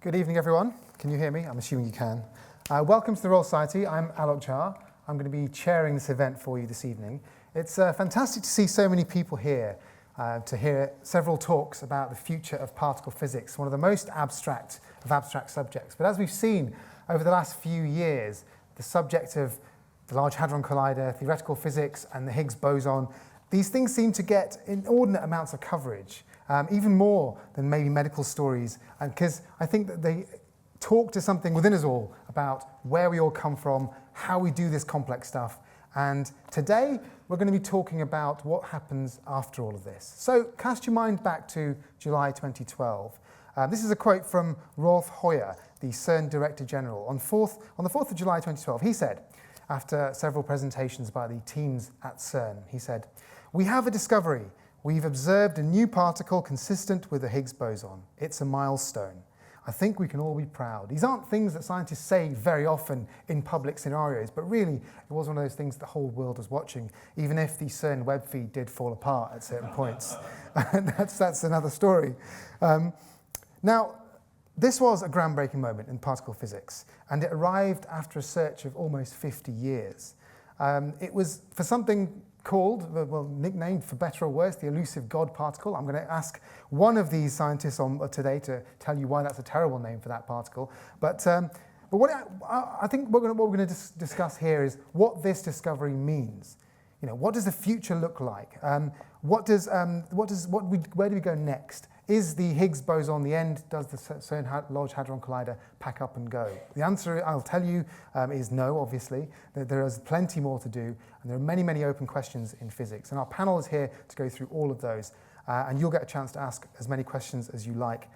Good evening, everyone. Can you hear me? I'm assuming you can. Welcome to the Royal Society. I'm Alok. I'm going to be chairing this event for you this evening. It's fantastic to see so many people here to hear several talks about the future of particle physics, one of the most abstract of abstract subjects. But as we've seen over the last few years, the subject of the Large Hadron Collider, theoretical physics, and the Higgs boson, these things seem to get inordinate amounts of coverage. Even more than maybe medical stories, and because I think that they talk to something within us all about where we all come from, how we do this complex stuff. And today, we're going to be talking about what happens after all of this. So cast your mind back to July 2012. This is a quote from Rolf Heuer, the CERN Director General. On the 4th of July 2012, he said, after several presentations by the teams at CERN, he said, "We have a discovery. We've observed a new particle consistent with the Higgs boson. It's a milestone. I think we can all be proud." These aren't things that scientists say very often in public scenarios, but really it was one of those things the whole world was watching, even if the CERN web feed did fall apart at certain points. And that's another story. Now, this was a groundbreaking moment in particle physics, and it arrived after a search of almost 50 years. It was for something called, well, nicknamed for better or worse, the elusive God particle. I'm going to ask one of these scientists today to tell you why that's a terrible name for that particle. But what I think what we're going to discuss here is what this discovery means. You know, what does the future look like? Where do we go next? Is the Higgs boson the end? Does the CERN Large Hadron Collider pack up and go? The answer, I'll tell you, is no, obviously. There is plenty more to do, and there are many, many open questions in physics. And our panel is here to go through all of those, and you'll get a chance to ask as many questions as you like,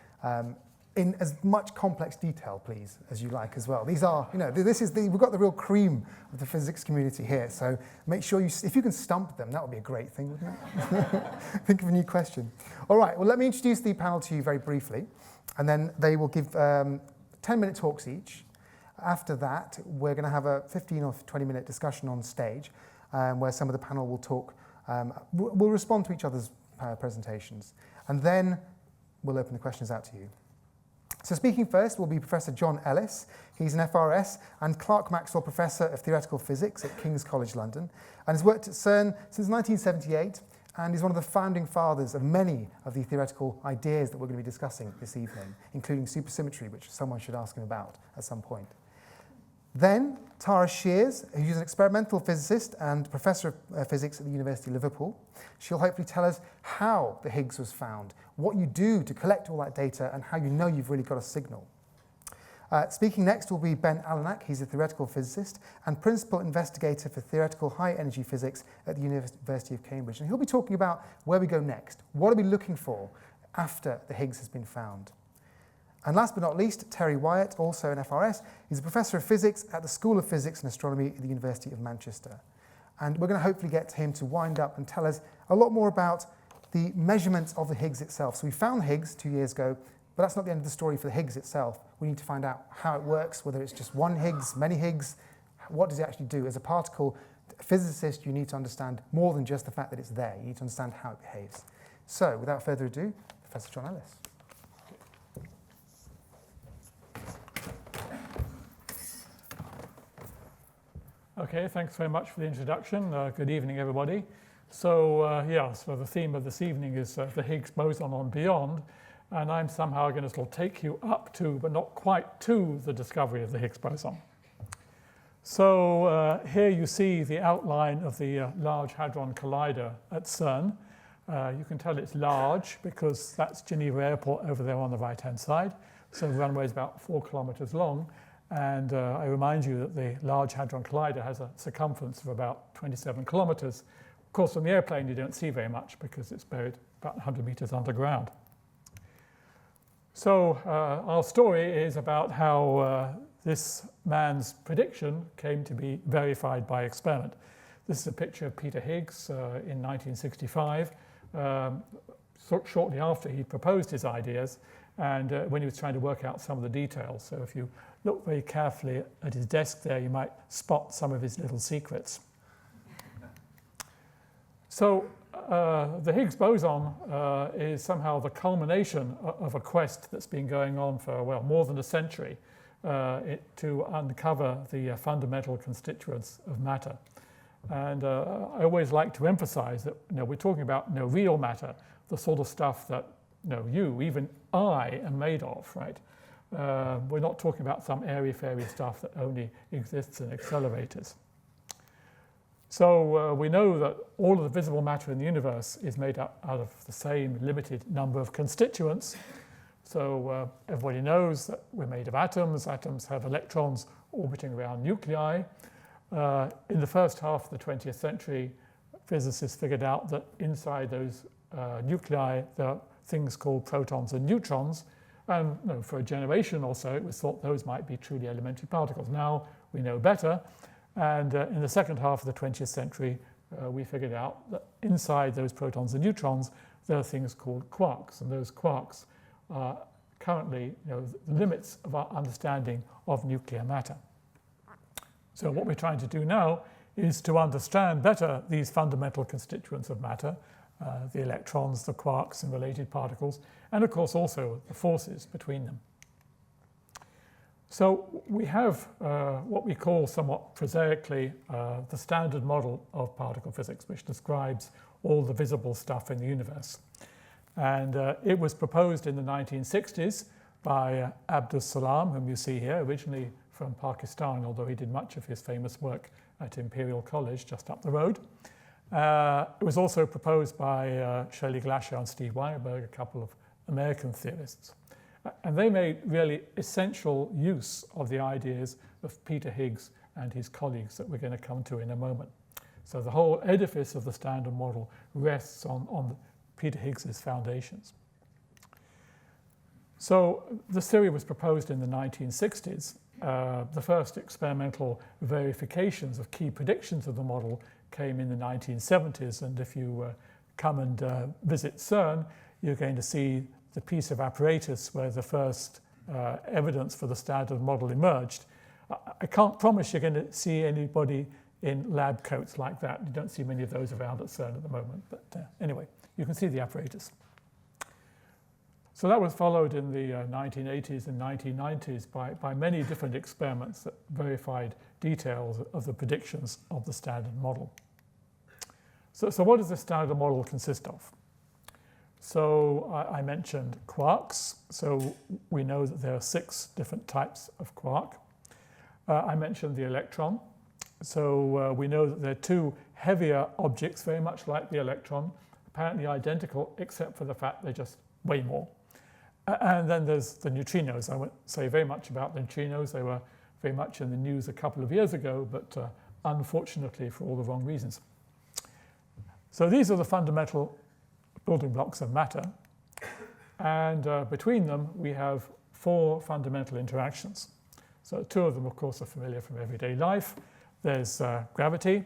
in as much complex detail, please, as you like as well. These are, you know, we've got the real cream of the physics community here, so make sure if you can stump them, that would be a great thing, wouldn't it? Think of a new question. All right, well, let me introduce the panel to you very briefly, and then they will give 10-minute talks each. After that, we're going to have a 15 or 20-minute discussion on stage, where some of the panel will talk, we'll respond to each other's presentations, and then we'll open the questions out to you. So speaking first will be Professor John Ellis. He's an FRS and Clerk Maxwell Professor of Theoretical Physics at King's College London, and has worked at CERN since 1978, and is one of the founding fathers of many of the theoretical ideas that we're going to be discussing this evening, including supersymmetry, which someone should ask him about at some point. Then Tara Shears, who's an experimental physicist and professor of physics at the University of Liverpool. She'll hopefully tell us how the Higgs was found, what you do to collect all that data, and how you know you've really got a signal. Speaking next will be Ben Allanach. He's a theoretical physicist and principal investigator for theoretical high-energy physics at the University of Cambridge. And he'll be talking about where we go next. What are we looking for after the Higgs has been found? And last but not least, Terry Wyatt, also an FRS. He's a professor of physics at the School of Physics and Astronomy at the University of Manchester. And we're going to hopefully get him to wind up and tell us a lot more about the measurements of the Higgs itself. So we found Higgs 2 years ago, but that's not the end of the story for the Higgs itself. We need to find out how it works, whether it's just one Higgs, many Higgs. What does it actually do? As a particle physicist, you need to understand more than just the fact that it's there. You need to understand how it behaves. So without further ado, Professor John Ellis. Okay, thanks very much for the introduction. Good evening, everybody. So so the theme of this evening is the Higgs boson and beyond, and I'm somehow going to sort of take you up to, but not quite to, the discovery of the Higgs boson. So here you see the outline of the Large Hadron Collider at CERN. You can tell it's large because that's Geneva Airport over there on the right-hand side. So the runway is about 4 kilometers long. And I remind you that the Large Hadron Collider has a circumference of about 27 kilometers. Of course, from the airplane, you don't see very much because it's buried about 100 meters underground. So our story is about how this man's prediction came to be verified by experiment. This is a picture of Peter Higgs in 1965, shortly after he proposed his ideas, and when he was trying to work out some of the details. So if you look very carefully at his desk there, you might spot some of his little secrets. So the Higgs boson is somehow the culmination of a quest that's been going on for, well, more than a century to uncover the fundamental constituents of matter. And I always like to emphasize that we're talking about real matter, the sort of stuff that you, even I, am made of, right? We're not talking about some airy-fairy stuff that only exists in accelerators. So we know that all of the visible matter in the universe is made up out of the same limited number of constituents. So everybody knows that we're made of atoms. Atoms have electrons orbiting around nuclei. In the first half of the 20th century, physicists figured out that inside those nuclei there are things called protons and neutrons. And for a generation or so, it was thought those might be truly elementary particles. Now we know better. And in the second half of the 20th century, we figured out that inside those protons and neutrons, there are things called quarks. And those quarks are currently the limits of our understanding of nuclear matter. So what we're trying to do now is to understand better these fundamental constituents of matter, the electrons, the quarks, and related particles, and of course also the forces between them. So we have what we call somewhat prosaically the standard model of particle physics, which describes all the visible stuff in the universe. And it was proposed in the 1960s by Abdus Salam, whom you see here, originally from Pakistan, although he did much of his famous work at Imperial College just up the road. It was also proposed by Shirley Glashow and Steve Weinberg, a couple of American theorists. And they made really essential use of the ideas of Peter Higgs and his colleagues that we're going to come to in a moment. So the whole edifice of the Standard Model rests on Peter Higgs's foundations. So the theory was proposed in the 1960s. The first experimental verifications of key predictions of the model came in the 1970s. And if you come and visit CERN, you're going to see the piece of apparatus where the first evidence for the standard model emerged. I can't promise you're going to see anybody in lab coats like that. You don't see many of those around at CERN at the moment. But anyway, you can see the apparatus. So that was followed in the 1980s and 1990s by many different experiments that verified details of the predictions of the standard model. So what does the standard model consist of? So I mentioned quarks. So we know that there are 6 different types of quark. I mentioned the electron. So we know that there are 2 heavier objects, very much like the electron, apparently identical, except for the fact they're just way more. And then there's the neutrinos. I won't say very much about the neutrinos. They were very much in the news a couple of years ago, but unfortunately for all the wrong reasons. So these are the fundamental building blocks of matter. And between them, we have 4 fundamental interactions. So 2 of them, of course, are familiar from everyday life. There's gravity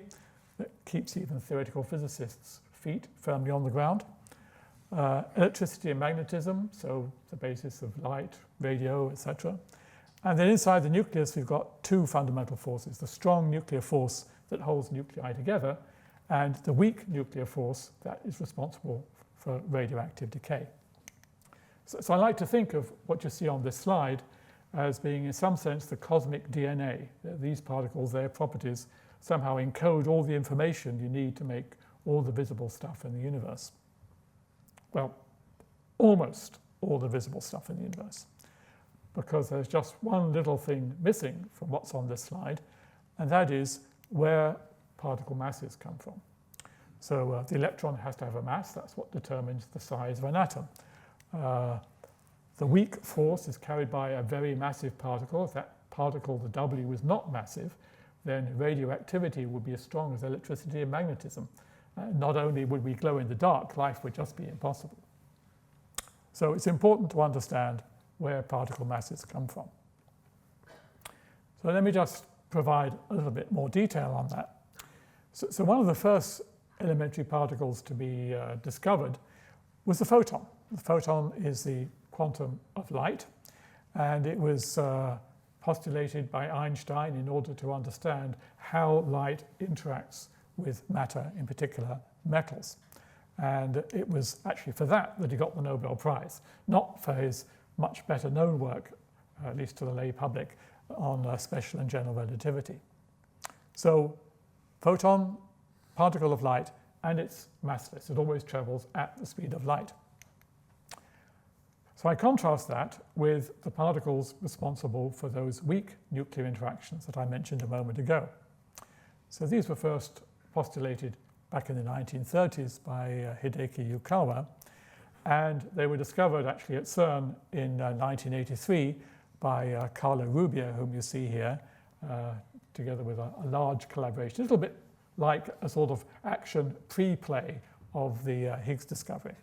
that keeps even theoretical physicists' feet firmly on the ground. Electricity and magnetism, so the basis of light, radio, etc. And then inside the nucleus, we've got 2 fundamental forces, the strong nuclear force that holds nuclei together, and the weak nuclear force that is responsible for radioactive decay. So I like to think of what you see on this slide as being, in some sense, the cosmic DNA. These particles, their properties, somehow encode all the information you need to make all the visible stuff in the universe. Well, almost all the visible stuff in the universe, because there's just one little thing missing from what's on this slide, and that is where particle masses come from. So the electron has to have a mass. That's what determines the size of an atom. The weak force is carried by a very massive particle. If that particle, the W, is not massive, then radioactivity would be as strong as electricity and magnetism. Not only would we glow in the dark, life would just be impossible. So it's important to understand where particle masses come from. So let me just provide a little bit more detail on that. So one of the first elementary particles to be discovered was the photon. The photon is the quantum of light, and it was postulated by Einstein in order to understand how light interacts with matter, in particular metals. And it was actually for that he got the Nobel Prize, not for his much better known work, at least to the lay public, on special and general relativity. So photon, particle of light, and it's massless. It always travels at the speed of light. So I contrast that with the particles responsible for those weak nuclear interactions that I mentioned a moment ago. So these were first postulated back in the 1930s by Hideki Yukawa, and they were discovered actually at CERN in 1983 by Carlo Rubbia, whom you see here, together with a large collaboration, a little bit like a sort of action pre-play of the Higgs discovery.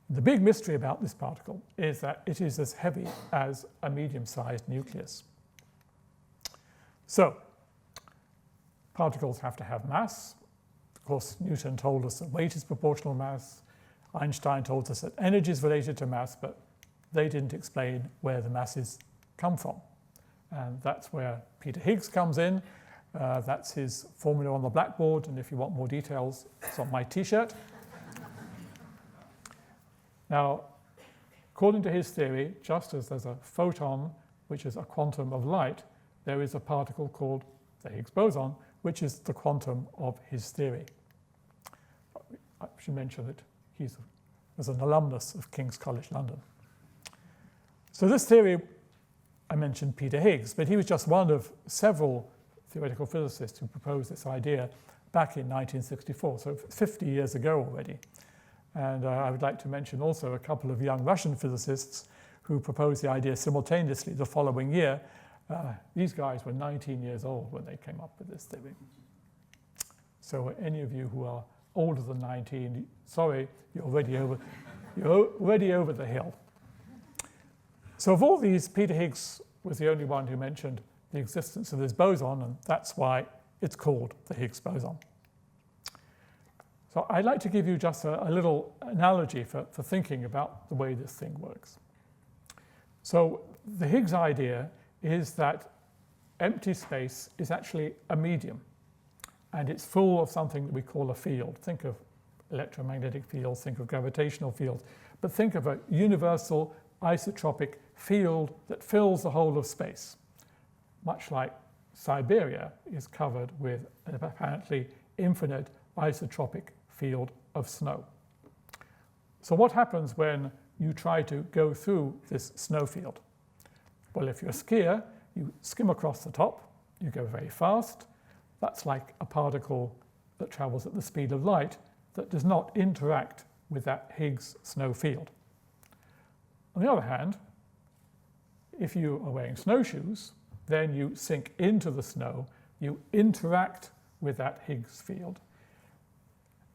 The big mystery about this particle is that it is as heavy as a medium-sized nucleus. So, particles have to have mass. Of course, Newton told us that weight is proportional mass. Einstein told us that energy is related to mass, but they didn't explain where the masses come from. And that's where Peter Higgs comes in. That's his formula on the blackboard, and if you want more details, it's on my t-shirt. Now, according to his theory, just as there's a photon, which is a quantum of light, there is a particle called the Higgs boson, which is the quantum of his theory. I should mention that he was an alumnus of King's College London. So this theory, I mentioned Peter Higgs, but he was just one of several theoretical physicists who proposed this idea back in 1964, so 50 years ago already. And I would like to mention also a couple of young Russian physicists who proposed the idea simultaneously the following year. These guys were 19 years old when they came up with this theory. So any of you who are older than 19, sorry, you're already over the hill. So of all these, Peter Higgs was the only one who mentioned the existence of this boson, and that's why it's called the Higgs boson. So I'd like to give you just a little analogy for thinking about the way this thing works. So the Higgs idea is that empty space is actually a medium, and it's full of something that we call a field. Think of electromagnetic fields, think of gravitational fields, but think of a universal isotropic field that fills the whole of space, much like Siberia is covered with an apparently infinite isotropic field of snow. So what happens when you try to go through this snow field? Well, if you're a skier, you skim across the top, you go very fast. That's like a particle that travels at the speed of light that does not interact with that Higgs snow field. On the other hand, if you are wearing snowshoes, then you sink into the snow, you interact with that Higgs field.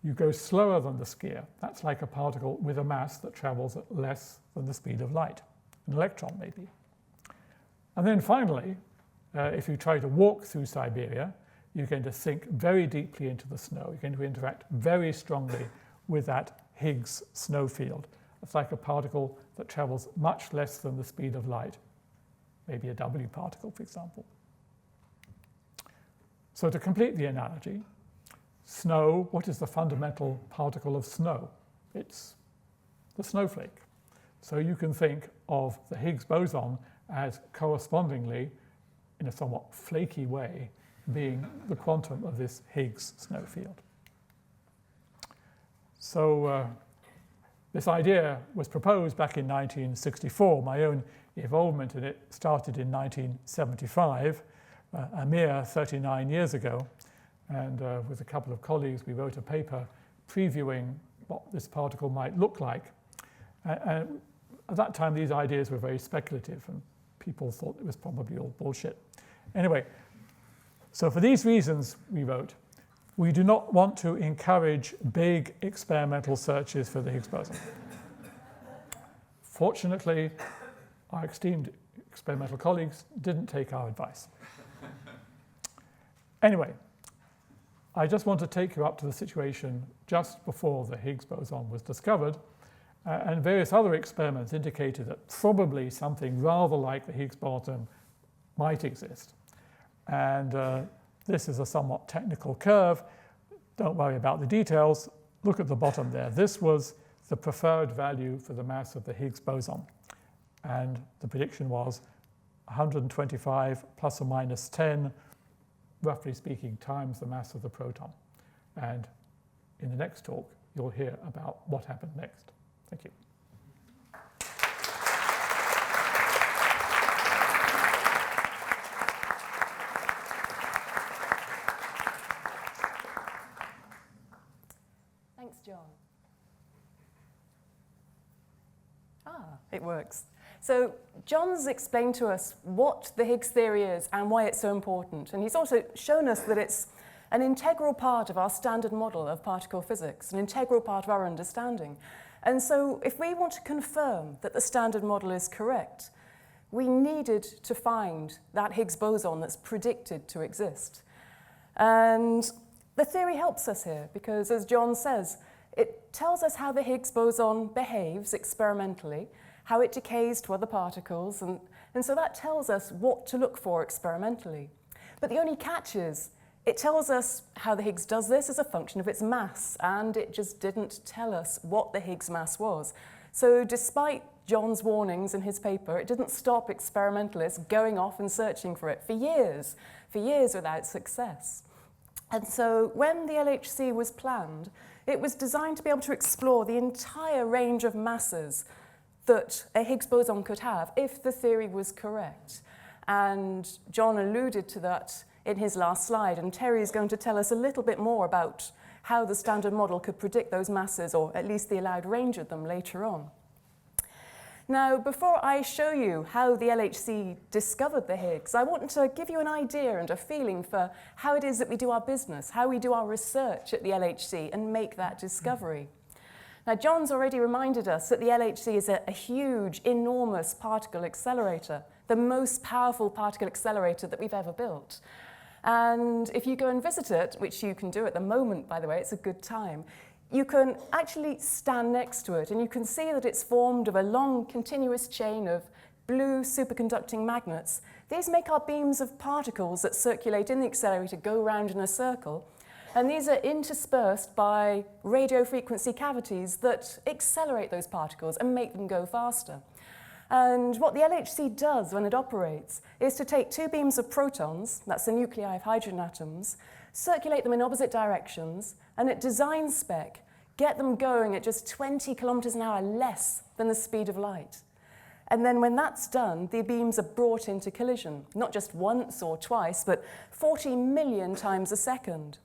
You go slower than the skier. That's like a particle with a mass that travels at less than the speed of light, an electron maybe. And then finally, if you try to walk through Siberia, you're going to sink very deeply into the snow. You're going to interact very strongly with that Higgs snow field. It's like a particle that travels much less than the speed of light, maybe a W particle, for example. So to complete the analogy, snow, what is the fundamental particle of snow? It's the snowflake. So you can think of the Higgs boson as correspondingly, in a somewhat flaky way, being the quantum of this Higgs snow field. So this idea was proposed back in 1964. My own involvement in it started in 1975, a mere 39 years ago. And with a couple of colleagues, we wrote a paper previewing what this particle might look like. And at that time, these ideas were very speculative, and people thought it was probably all bullshit. Anyway, so for these reasons, we wrote, we do not want to encourage big experimental searches for the Higgs boson. Fortunately, our esteemed experimental colleagues didn't take our advice. Anyway, I just want to take you up to the situation just before the Higgs boson was discovered, and various other experiments indicated that probably something rather like the Higgs boson might exist. And this is a somewhat technical curve. Don't worry about the details. look at the bottom there. This was the preferred value for the mass of the Higgs boson. And the prediction was 125 plus or minus 10, roughly speaking, times the mass of the proton. And in the next talk, you'll hear about what happened next. Thank you. Thanks, John. It works. So John's explained to us what the Higgs theory is and why it's so important. And he's also shown us that it's an integral part of our standard model of particle physics, an integral part of our understanding. And so if we want to confirm that the standard model is correct, we needed to find that Higgs boson that's predicted to exist. And the theory helps us here because, as John says, it tells us how the Higgs boson behaves experimentally, how it decays to other particles, and so that tells us what to look for experimentally. But the only catch is, it tells us how the Higgs does this as a function of its mass, and it just didn't tell us what the Higgs mass was. So despite John's warnings in his paper, it didn't stop experimentalists going off and searching for it for years without success. And so when the LHC was planned, it was designed to be able to explore the entire range of masses that a Higgs boson could have if the theory was correct. And John alluded to that in his last slide, and Terry is going to tell us a little bit more about how the standard model could predict those masses, or at least the allowed range of them later on. Now, before I show you how the LHC discovered the Higgs, I want to give you an idea and a feeling for how it is that we do our business, how we do our research at the LHC and make that discovery. Now, John's already reminded us that the LHC is a huge, enormous particle accelerator, the most powerful particle accelerator that we've ever built. And if you go and visit it, which you can do at the moment, by the way, it's a good time, you can actually stand next to it and you can see that it's formed of a long, continuous chain of blue superconducting magnets. These make our beams of particles that circulate in the accelerator go round in a circle. And these are interspersed by radio frequency cavities that accelerate those particles and make them go faster. And what the LHC does when it operates is to take two beams of protons, that's the nuclei of hydrogen atoms, circulate them in opposite directions, and at design spec, get them going at just 20 kilometers an hour less than the speed of light. And then when that's done, the beams are brought into collision, not just once or twice, but 40 million times a second.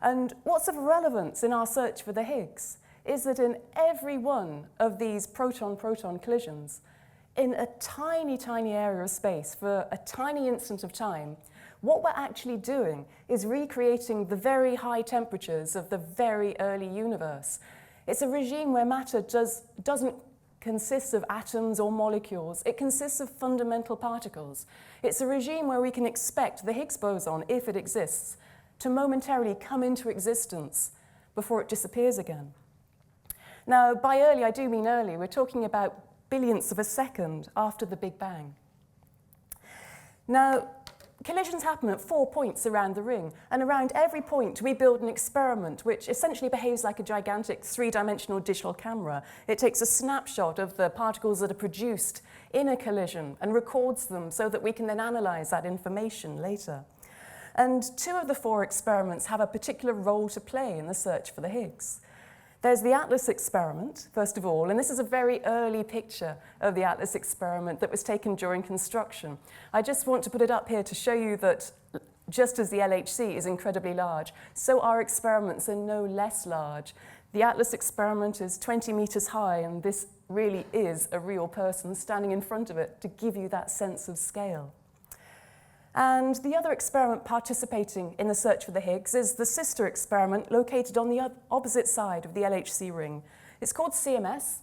And what's of relevance in our search for the Higgs is that in every one of these proton-proton collisions, in a tiny, tiny area of space for a tiny instant of time, what we're actually doing is recreating the very high temperatures of the very early universe. It's a regime where matter doesn't consist of atoms or molecules. It consists of fundamental particles. It's a regime where we can expect the Higgs boson, if it exists, to momentarily come into existence before it disappears again. Now, by early, I do mean early. We're talking about billionths of a second after the Big Bang. Now, collisions happen at 4 points around the ring, and around every point we build an experiment which essentially behaves like a gigantic three-dimensional digital camera. It takes a snapshot of the particles that are produced in a collision and records them so that we can then analyze that information later. And two of the four experiments have a particular role to play in the search for the Higgs. There's the Atlas experiment, first of all, and this is a very early picture of the Atlas experiment that was taken during construction. I just want to put it up here to show you that just as the LHC is incredibly large, so our experiments are no less large. The Atlas experiment is 20 meters high, and this really is a real person standing in front of it to give you that sense of scale. And the other experiment participating in the search for the Higgs is the sister experiment located on the opposite side of the LHC ring. It's called CMS.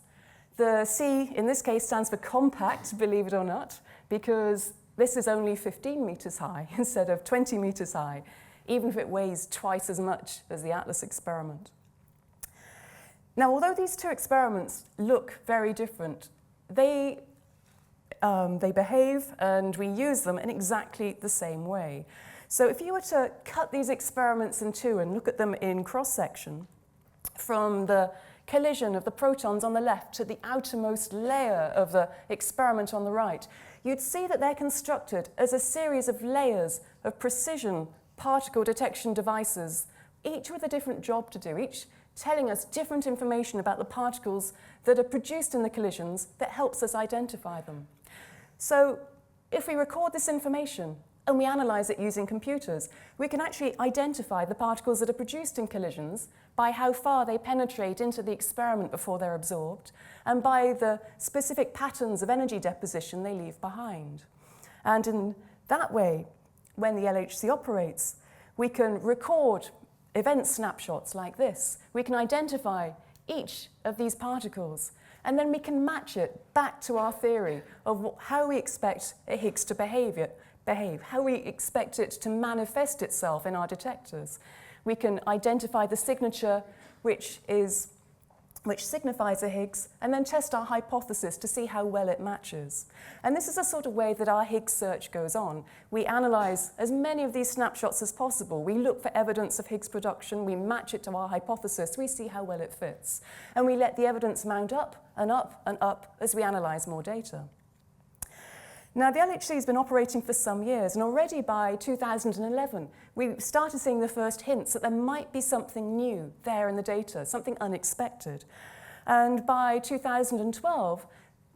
The C, in this case, stands for compact, believe it or not, because this is only 15 meters high instead of 20 meters high, even if it weighs twice as much as the Atlas experiment. Now, although these two experiments look very different, they behave and we use them in exactly the same way. So if you were to cut these experiments in two and look at them in cross-section, from the collision of the protons on the left to the outermost layer of the experiment on the right, you'd see that they're constructed as a series of layers of precision particle detection devices, each with a different job to do, each telling us different information about the particles that are produced in the collisions that helps us identify them. So if we record this information and we analyze it using computers, we can actually identify the particles that are produced in collisions by how far they penetrate into the experiment before they're absorbed, and by the specific patterns of energy deposition they leave behind. And in that way, when the LHC operates, we can record event snapshots like this. We can identify each of these particles, and then we can match it back to our theory of how we expect a Higgs to behave, how we expect it to manifest itself in our detectors. We can identify the signature which signifies a Higgs, and then test our hypothesis to see how well it matches. And this is the sort of way that our Higgs search goes on. We analyze as many of these snapshots as possible. We look for evidence of Higgs production, we match it to our hypothesis, we see how well it fits. And we let the evidence mount up and up and up as we analyze more data. Now, the LHC has been operating for some years, and already by 2011, we started seeing the first hints that there might be something new there in the data, something unexpected. And by 2012,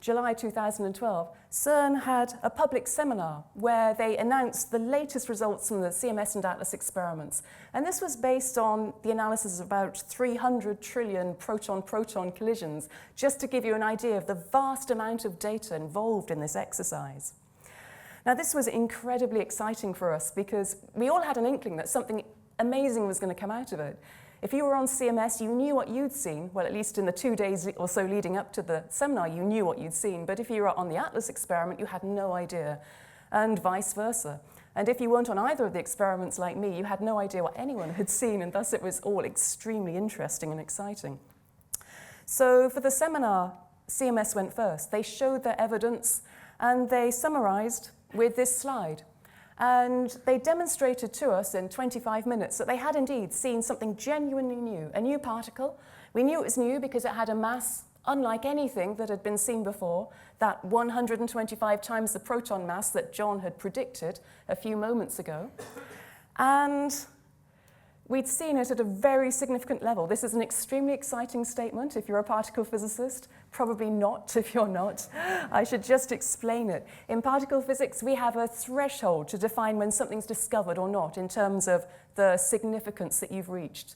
July 2012, CERN had a public seminar where they announced the latest results from the CMS and Atlas experiments. And this was based on the analysis of about 300 trillion proton-proton collisions, just to give you an idea of the vast amount of data involved in this exercise. Now, this was incredibly exciting for us because we all had an inkling that something amazing was going to come out of it. If you were on CMS, you knew what you'd seen. Well, at least in the 2 days or so leading up to the seminar, you knew what you'd seen. But if you were on the Atlas experiment, you had no idea, and vice versa. And if you weren't on either of the experiments like me, you had no idea what anyone had seen, and thus it was all extremely interesting and exciting. So for the seminar, CMS went first. They showed their evidence, and they summarized with this slide. And they demonstrated to us in 25 minutes that they had indeed seen something genuinely new, a new particle. We knew it was new because it had a mass unlike anything that had been seen before, that 125 times the proton mass that John had predicted a few moments ago. And we'd seen it at a very significant level. This is an extremely exciting statement if you're a particle physicist. Probably not if you're not. I should just explain it. In particle physics, we have a threshold to define when something's discovered or not in terms of the significance that you've reached.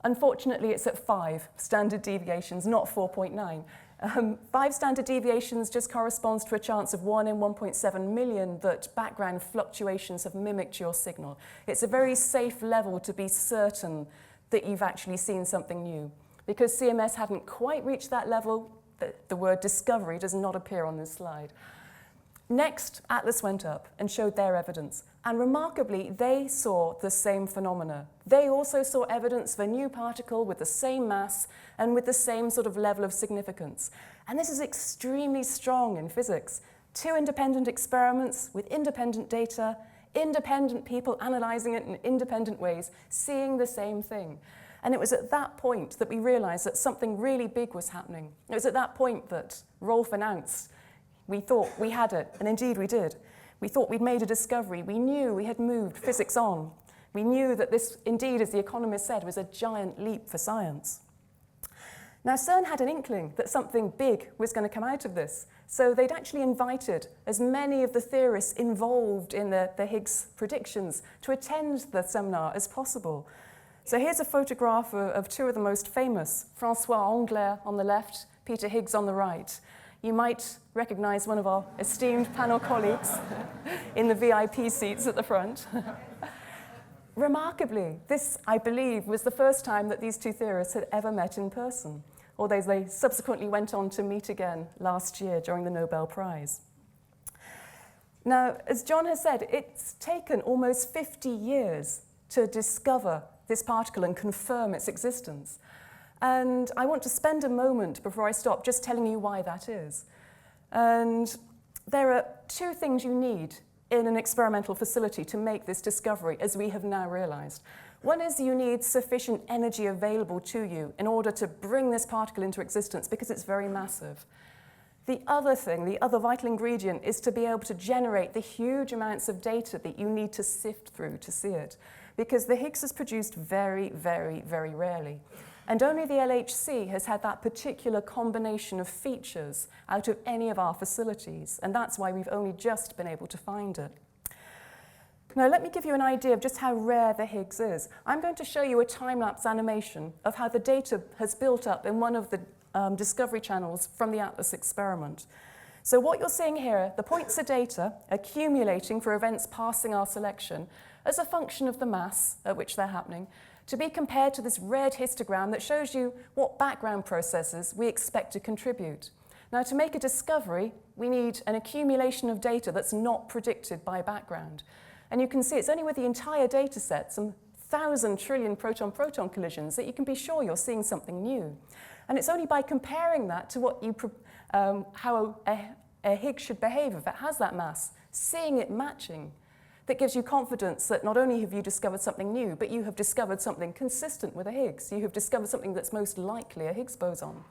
Unfortunately, it's at 5 standard deviations, not 4.9. 5 standard deviations just corresponds to a chance of 1 in 1.7 million that background fluctuations have mimicked your signal. It's a very safe level to be certain that you've actually seen something new. Because CMS hadn't quite reached that level, the word discovery does not appear on this slide. Next, Atlas went up and showed their evidence. And remarkably, they saw the same phenomena. They also saw evidence of a new particle with the same mass and with the same sort of level of significance. And this is extremely strong in physics. 2 independent experiments with independent data, independent people analyzing it in independent ways, seeing the same thing. And it was at that point that we realized that something really big was happening. It was at that point that Rolf announced, we thought we had it, and indeed we did. We thought we'd made a discovery. We knew we had moved physics on. We knew that this, indeed, as the economist said, was a giant leap for science. Now, CERN had an inkling that something big was going to come out of this. So they'd actually invited as many of the theorists involved in the Higgs predictions to attend the seminar as possible. So here's a photograph of 2 of the most famous, François Englert on the left, Peter Higgs on the right. You might recognize one of our esteemed panel colleagues in the VIP seats at the front. Remarkably, this, I believe, was the first time that these 2 theorists had ever met in person, although they subsequently went on to meet again last year during the Nobel Prize. Now, as John has said, it's taken almost 50 years to discover this particle and confirm its existence. And I want to spend a moment before I stop just telling you why that is. And there are 2 things you need in an experimental facility to make this discovery, as we have now realized. One is you need sufficient energy available to you in order to bring this particle into existence because it's very massive. The other thing, the other vital ingredient, is to be able to generate the huge amounts of data that you need to sift through to see it, because the Higgs is produced very, very, very rarely. And only the LHC has had that particular combination of features out of any of our facilities, and that's why we've only just been able to find it. Now, let me give you an idea of just how rare the Higgs is. I'm going to show you a time-lapse animation of how the data has built up in one of the discovery channels from the Atlas experiment. So what you're seeing here, the points of data accumulating for events passing our selection as a function of the mass at which they're happening, to be compared to this red histogram that shows you what background processes we expect to contribute. Now, to make a discovery, we need an accumulation of data that's not predicted by background. And you can see it's only with the entire data set, some 1,000 trillion proton-proton collisions, that you can be sure you're seeing something new. And it's only by comparing that to what you, how a Higgs should behave if it has that mass, seeing it matching, that gives you confidence that not only have you discovered something new, but you have discovered something consistent with a Higgs. You have discovered something that's most likely a Higgs boson.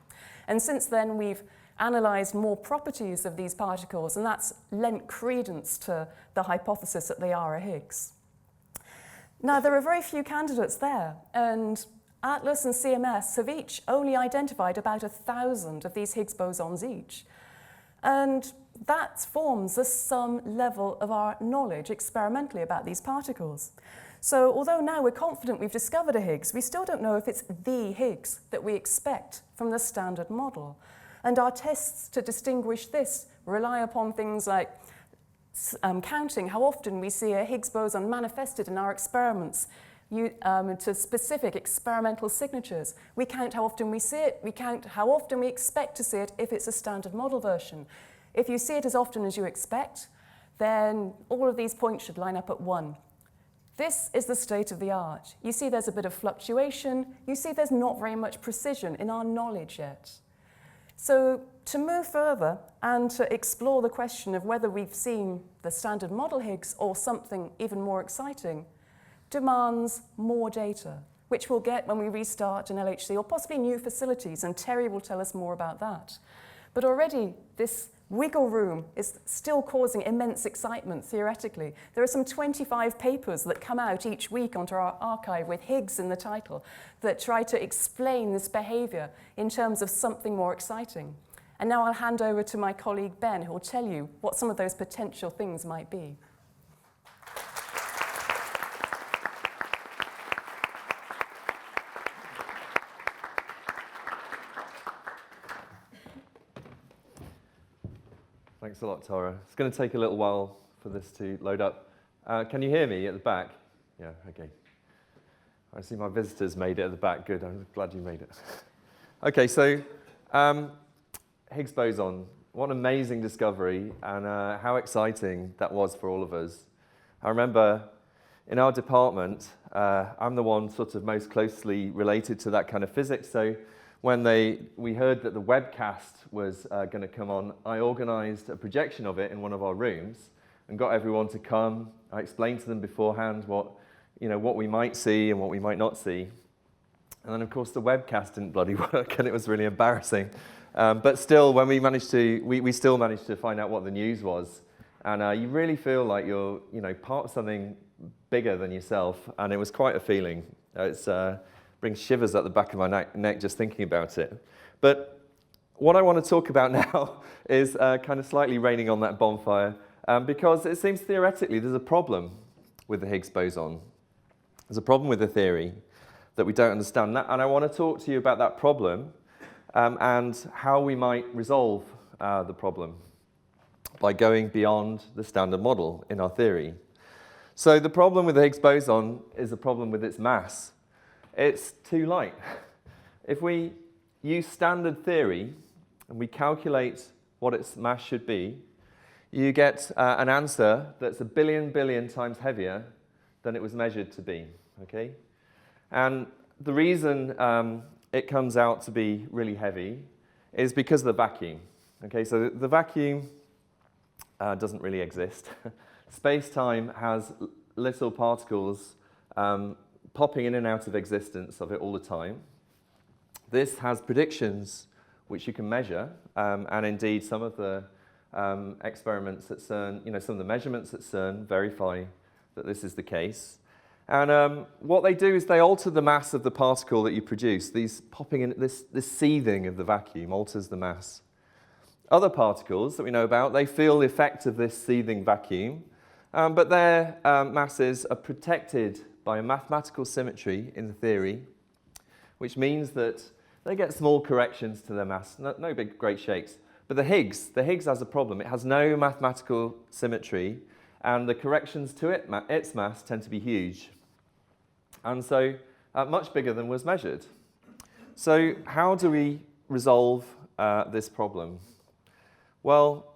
And since then, we've analysed more properties of these particles, and that's lent credence to the hypothesis that they are a Higgs. Now, there are very few candidates there, and Atlas and CMS have each only identified about 1,000 of these Higgs bosons each. And that forms the sum level of our knowledge experimentally about these particles. So although now we're confident we've discovered a Higgs, we still don't know if it's the Higgs that we expect from the standard model. And our tests to distinguish this rely upon things like counting how often we see a Higgs boson manifested in our experiments to specific experimental signatures. We count how often we see it, we count how often we expect to see it if it's a standard model version. If you see it as often as you expect, then all of these points should line up at 1. This is the state of the art. You see there's a bit of fluctuation, you see there's not very much precision in our knowledge yet. So to move further and to explore the question of whether we've seen the standard model Higgs or something even more exciting, demands more data, which we'll get when we restart an LHC or possibly new facilities, and Terry will tell us more about that. But already this wiggle room is still causing immense excitement theoretically. There are some 25 papers that come out each week onto our archive with Higgs in the title that try to explain this behavior in terms of something more exciting. And now I'll hand over to my colleague Ben, who will tell you what some of those potential things might be. Thanks a lot, Tara. It's going to take a little while for this to load up. Can you hear me at the back? Yeah, okay. I see my visitors made it at the back. Good, I'm glad you made it. Okay, so Higgs boson. What an amazing discovery, and how exciting that was for all of us. I remember in our department, I'm the one sort of most closely related to that kind of physics, so when we heard that the webcast was going to come on, I organised a projection of it in one of our rooms and got everyone to come. I explained to them beforehand what we might see and what we might not see. And then, of course, the webcast didn't bloody work, and it was really embarrassing. But still, when we still managed to find out what the news was. And you really feel like you're part of something bigger than yourself, and it was quite a feeling. It's brings shivers at the back of my neck just thinking about it. But what I want to talk about now is kind of slightly raining on that bonfire, because it seems theoretically there's a problem with the Higgs boson. There's a problem with the theory that we don't understand. And I want to talk to you about that problem and how we might resolve the problem by going beyond the standard model in our theory. So the problem with the Higgs boson is a problem with its mass. It's too light. If we use standard theory and we calculate what its mass should be, you get an answer that's 1 billion times heavier than it was measured to be. Okay? And the reason it comes out to be really heavy is because of the vacuum. Okay, so the vacuum doesn't really exist. Space-time has little particles popping in and out of existence of it all the time. This has predictions which you can measure, and indeed some of the experiments at CERN, some of the measurements at CERN verify that this is the case. And what they do is they alter the mass of the particle that you produce. These popping in, this seething of the vacuum alters the mass. Other particles that we know about, they feel the effect of this seething vacuum, but their masses are protected by a mathematical symmetry in the theory, which means that they get small corrections to their mass, no big great shakes. But the Higgs has a problem. It has no mathematical symmetry, and the corrections to its mass tend to be huge. And so much bigger than was measured. So how do we resolve this problem? Well,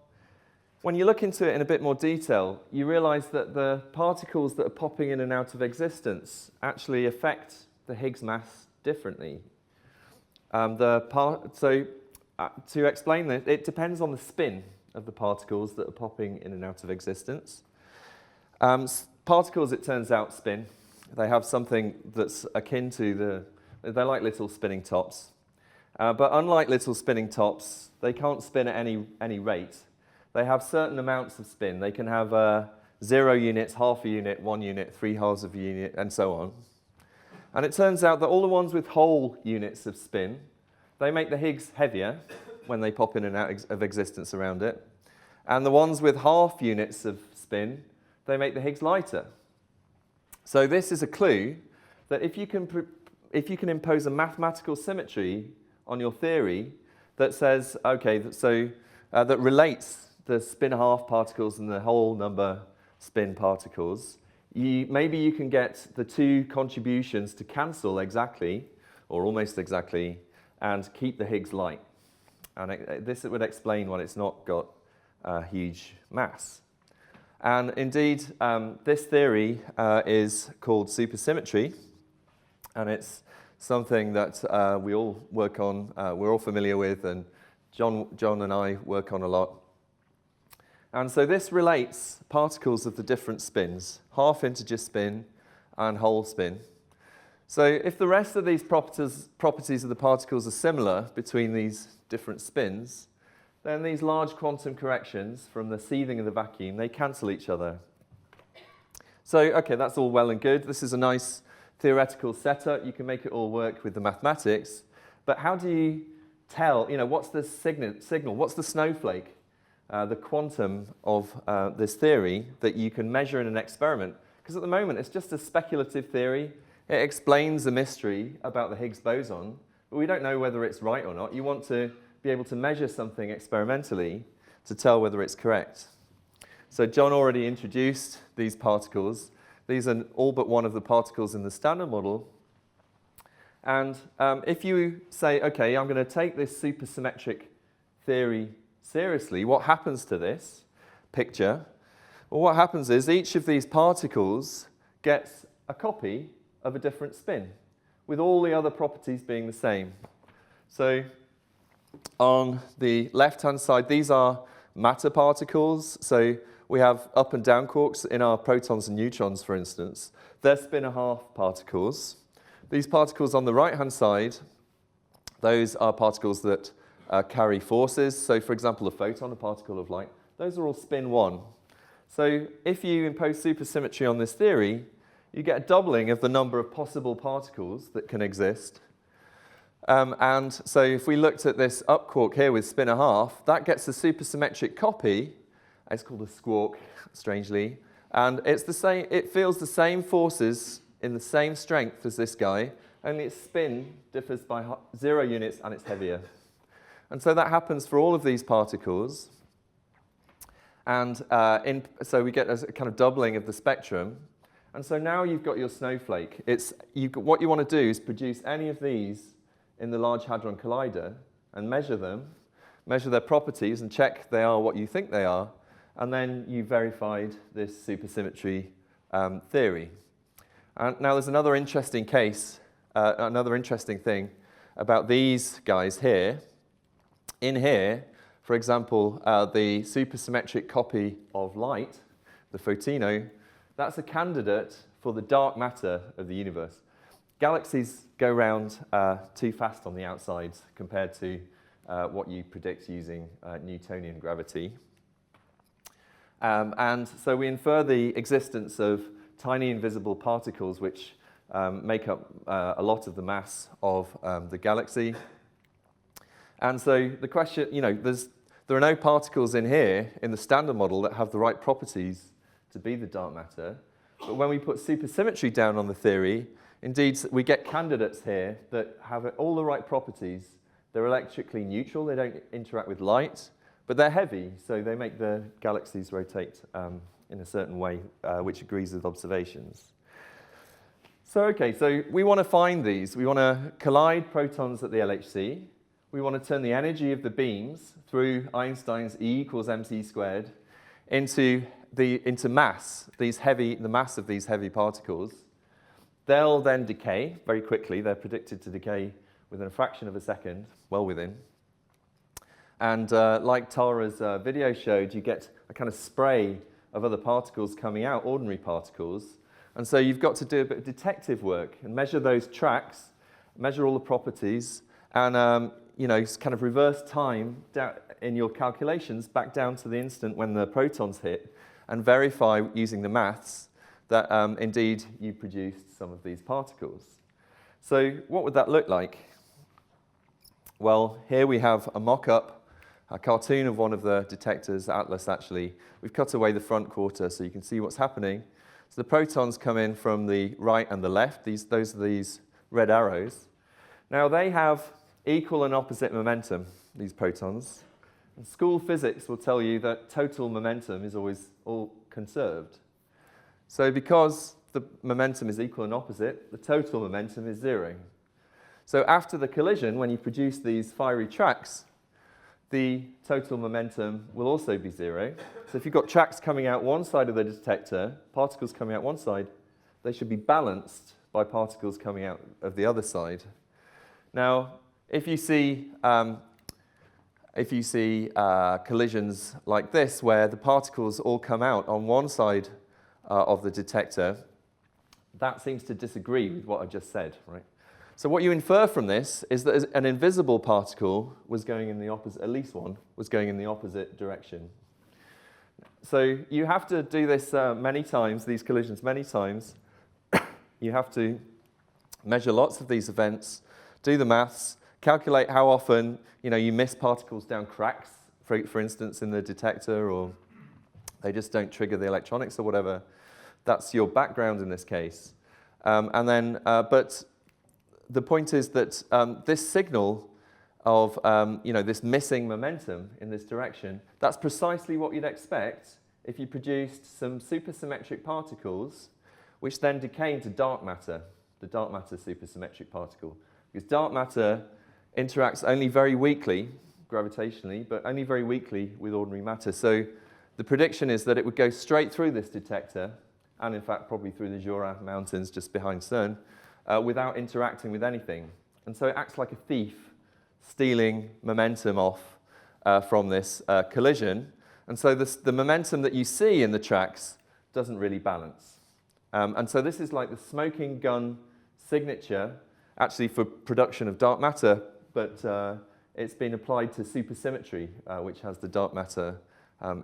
when you look into it in a bit more detail, you realize that the particles that are popping in and out of existence actually affect the Higgs mass differently. To explain this, it depends on the spin of the particles that are popping in and out of existence. Particles, it turns out, spin. They have something that's akin to they're like little spinning tops. But unlike little spinning tops, they can't spin at any rate. They have certain amounts of spin. They can have 0 units, half a unit, 1 unit, 3/2 of a unit, and so on. And it turns out that all the ones with whole units of spin, they make the Higgs heavier when they pop in and out of existence around it. And the ones with half units of spin, they make the Higgs lighter. So this is a clue that if you can impose a mathematical symmetry on your theory that says, okay, that relates the spin half particles and the whole number spin particles, maybe you can get the two contributions to cancel exactly, or almost exactly, and keep the Higgs light. And this would explain why it's not got a huge mass. And indeed, this theory is called supersymmetry, and it's something that we all work on, we're all familiar with, and John and I work on a lot. And so this relates particles of the different spins, half integer spin and whole spin. So if the rest of these properties of the particles are similar between these different spins, then these large quantum corrections from the seething of the vacuum, they cancel each other. So, okay, that's all well and good. This is a nice theoretical setup. You can make it all work with the mathematics. But how do you tell, what's the signal? What's the snowflake, the quantum of this theory that you can measure in an experiment? Because at the moment, it's just a speculative theory. It explains the mystery about the Higgs boson, but we don't know whether it's right or not. You want to be able to measure something experimentally to tell whether it's correct. So John already introduced these particles. These are all but one of the particles in the standard model. And if you say, okay, I'm going to take this supersymmetric theory seriously, what happens to this picture? Well, what happens is each of these particles gets a copy of a different spin, with all the other properties being the same. So on the left-hand side, these are matter particles. So we have up and down quarks in our protons and neutrons, for instance. They're spin-and-a-half particles. These particles on the right-hand side, those are particles that carry forces. So, for example, a photon, a particle of light, those are all spin-1. So if you impose supersymmetry on this theory, you get a doubling of the number of possible particles that can exist. And so if we looked at this up quark here with spin-and-a-half, that gets a supersymmetric copy. It's called a squark, strangely. And it's the same. It feels the same forces in the same strength as this guy, only its spin differs by 0 units and it's heavier. And so that happens for all of these particles. And so we get a kind of doubling of the spectrum. And so now you've got your snowflake. What you want to do is produce any of these in the Large Hadron Collider and measure them, measure their properties and check they are what you think they are, and then you verified this supersymmetry theory. Now there's another interesting case, another interesting thing about these guys here. In here, for example, the supersymmetric copy of light, the photino, that's a candidate for the dark matter of the universe. galaxies go round too fast on the outside compared to what you predict using Newtonian gravity. And so we infer the existence of tiny invisible particles which make up a lot of the mass of the galaxy. And so the question, there are no particles in here in the standard model that have the right properties to be the dark matter. But when we put supersymmetry down on the theory, indeed we get candidates here that have all the right properties. They're electrically neutral, they don't interact with light, but they're heavy, so they make the galaxies rotate in a certain way, which agrees with observations. So we want to find these. We want to collide protons at the LHC. We want to turn the energy of the beams through Einstein's E equals mc squared into mass, the mass of these heavy particles. They'll then decay very quickly. They're predicted to decay within a fraction of a second, well within. And like Tara's video showed, you get a kind of spray of other particles coming out, ordinary particles. And so you've got to do a bit of detective work and measure those tracks, measure all the properties, and kind of reverse time in your calculations back down to the instant when the protons hit, and verify using the maths that indeed you produced some of these particles. So what would that look like? Well, here we have a mock-up, a cartoon of one of the detectors, Atlas actually. We've cut away the front quarter so you can see what's happening. So the protons come in from the right and the left. Those are these red arrows. Now they have equal and opposite momentum, these protons. And school physics will tell you that total momentum is always all conserved. So because the momentum is equal and opposite, the total momentum is 0. So after the collision, when you produce these fiery tracks, the total momentum will also be 0. So if you've got tracks coming out one side of the detector, particles coming out one side, they should be balanced by particles coming out of the other side. Now, if you see collisions like this, where the particles all come out on one side of the detector, that seems to disagree with what I just said, right? So what you infer from this is that an invisible particle was going in the opposite, at least one, was going in the opposite direction. So you have to do this many times, these collisions many times. You have to measure lots of these events, do the maths, calculate how often you miss particles down cracks, for instance, in the detector, or they just don't trigger the electronics or whatever. That's your background in this case. But the point is that this signal of this missing momentum in this direction, that's precisely what you'd expect if you produced some supersymmetric particles which then decay into dark matter, the dark matter supersymmetric particle. Because dark matter interacts only very weakly, gravitationally, but only very weakly with ordinary matter. So the prediction is that it would go straight through this detector, and in fact probably through the Jura Mountains just behind CERN, without interacting with anything. And so it acts like a thief, stealing momentum off from this collision. And so the momentum that you see in the tracks doesn't really balance. And so this is like the smoking gun signature, actually for production of dark matter, but it's been applied to supersymmetry, which has the dark matter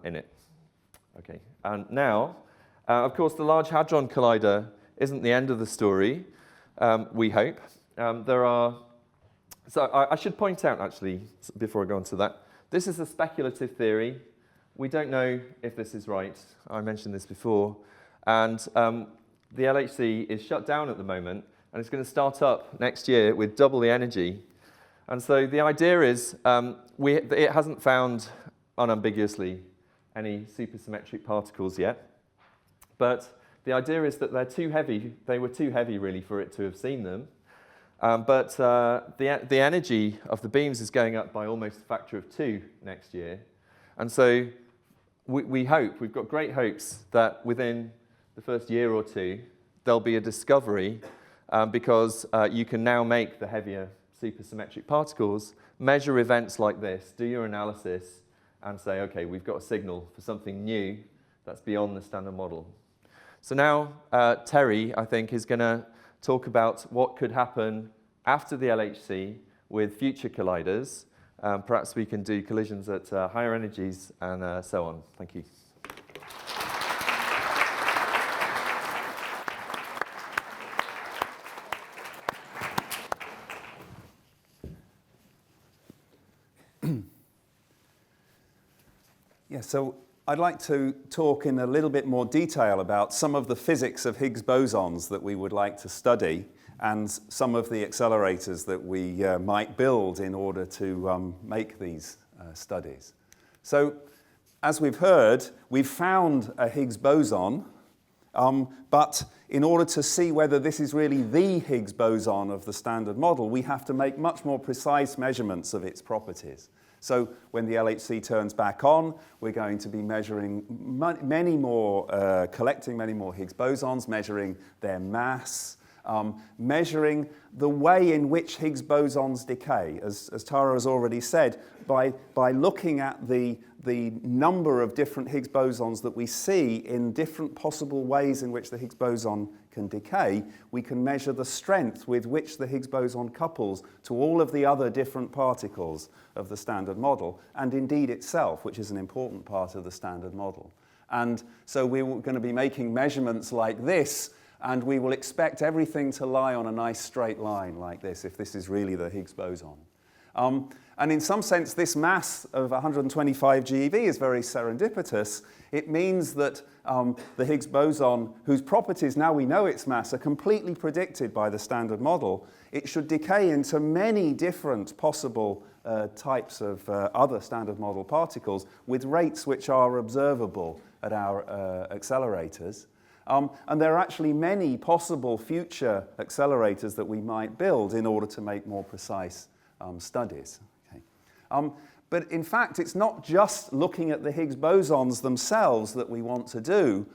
in it. Okay, and now, of course, the Large Hadron Collider isn't the end of the story. We hope. So I should point out, actually, before I go on to that, this is a speculative theory. We don't know if this is right. I mentioned this before. And the LHC is shut down at the moment, and it's going to start up next year with double the energy. And so the idea is it hasn't found, unambiguously, any supersymmetric particles yet. But the idea is that they're too heavy. They were too heavy, really, for it to have seen them. But the energy of the beams is going up by almost a factor of 2 next year. And so we've got great hopes that within the first year or two, there'll be a discovery because you can now make the heavier supersymmetric particles, measure events like this, do your analysis, and say, OK, we've got a signal for something new that's beyond the standard model. So now Terry, I think, is going to talk about what could happen after the LHC with future colliders. Perhaps we can do collisions at higher energies and so on. Thank you. Yeah, so I'd like to talk in a little bit more detail about some of the physics of Higgs bosons that we would like to study and some of the accelerators that we might build in order to make these studies. So, as we've heard, we've found a Higgs boson, but in order to see whether this is really the Higgs boson of the Standard Model, we have to make much more precise measurements of its properties. So when the LHC turns back on, we're going to be measuring many more, collecting many more Higgs bosons, measuring their mass, measuring the way in which Higgs bosons decay. As Tara has already said, by looking at the number of different Higgs bosons that we see in different possible ways in which the Higgs boson can decay, we can measure the strength with which the Higgs boson couples to all of the other different particles of the Standard Model, and indeed itself, which is an important part of the Standard Model. And so we're going to be making measurements like this, and we will expect everything to lie on a nice straight line like this, if this is really the Higgs boson. And in some sense, this mass of 125 GeV is very serendipitous. It means that the Higgs boson, whose properties, now we know its mass, are completely predicted by the Standard Model, it should decay into many different possible types of other Standard Model particles with rates which are observable at our accelerators. And there are actually many possible future accelerators that we might build in order to make more precise studies. Okay. But in fact, it's not just looking at the Higgs bosons themselves that we want to do.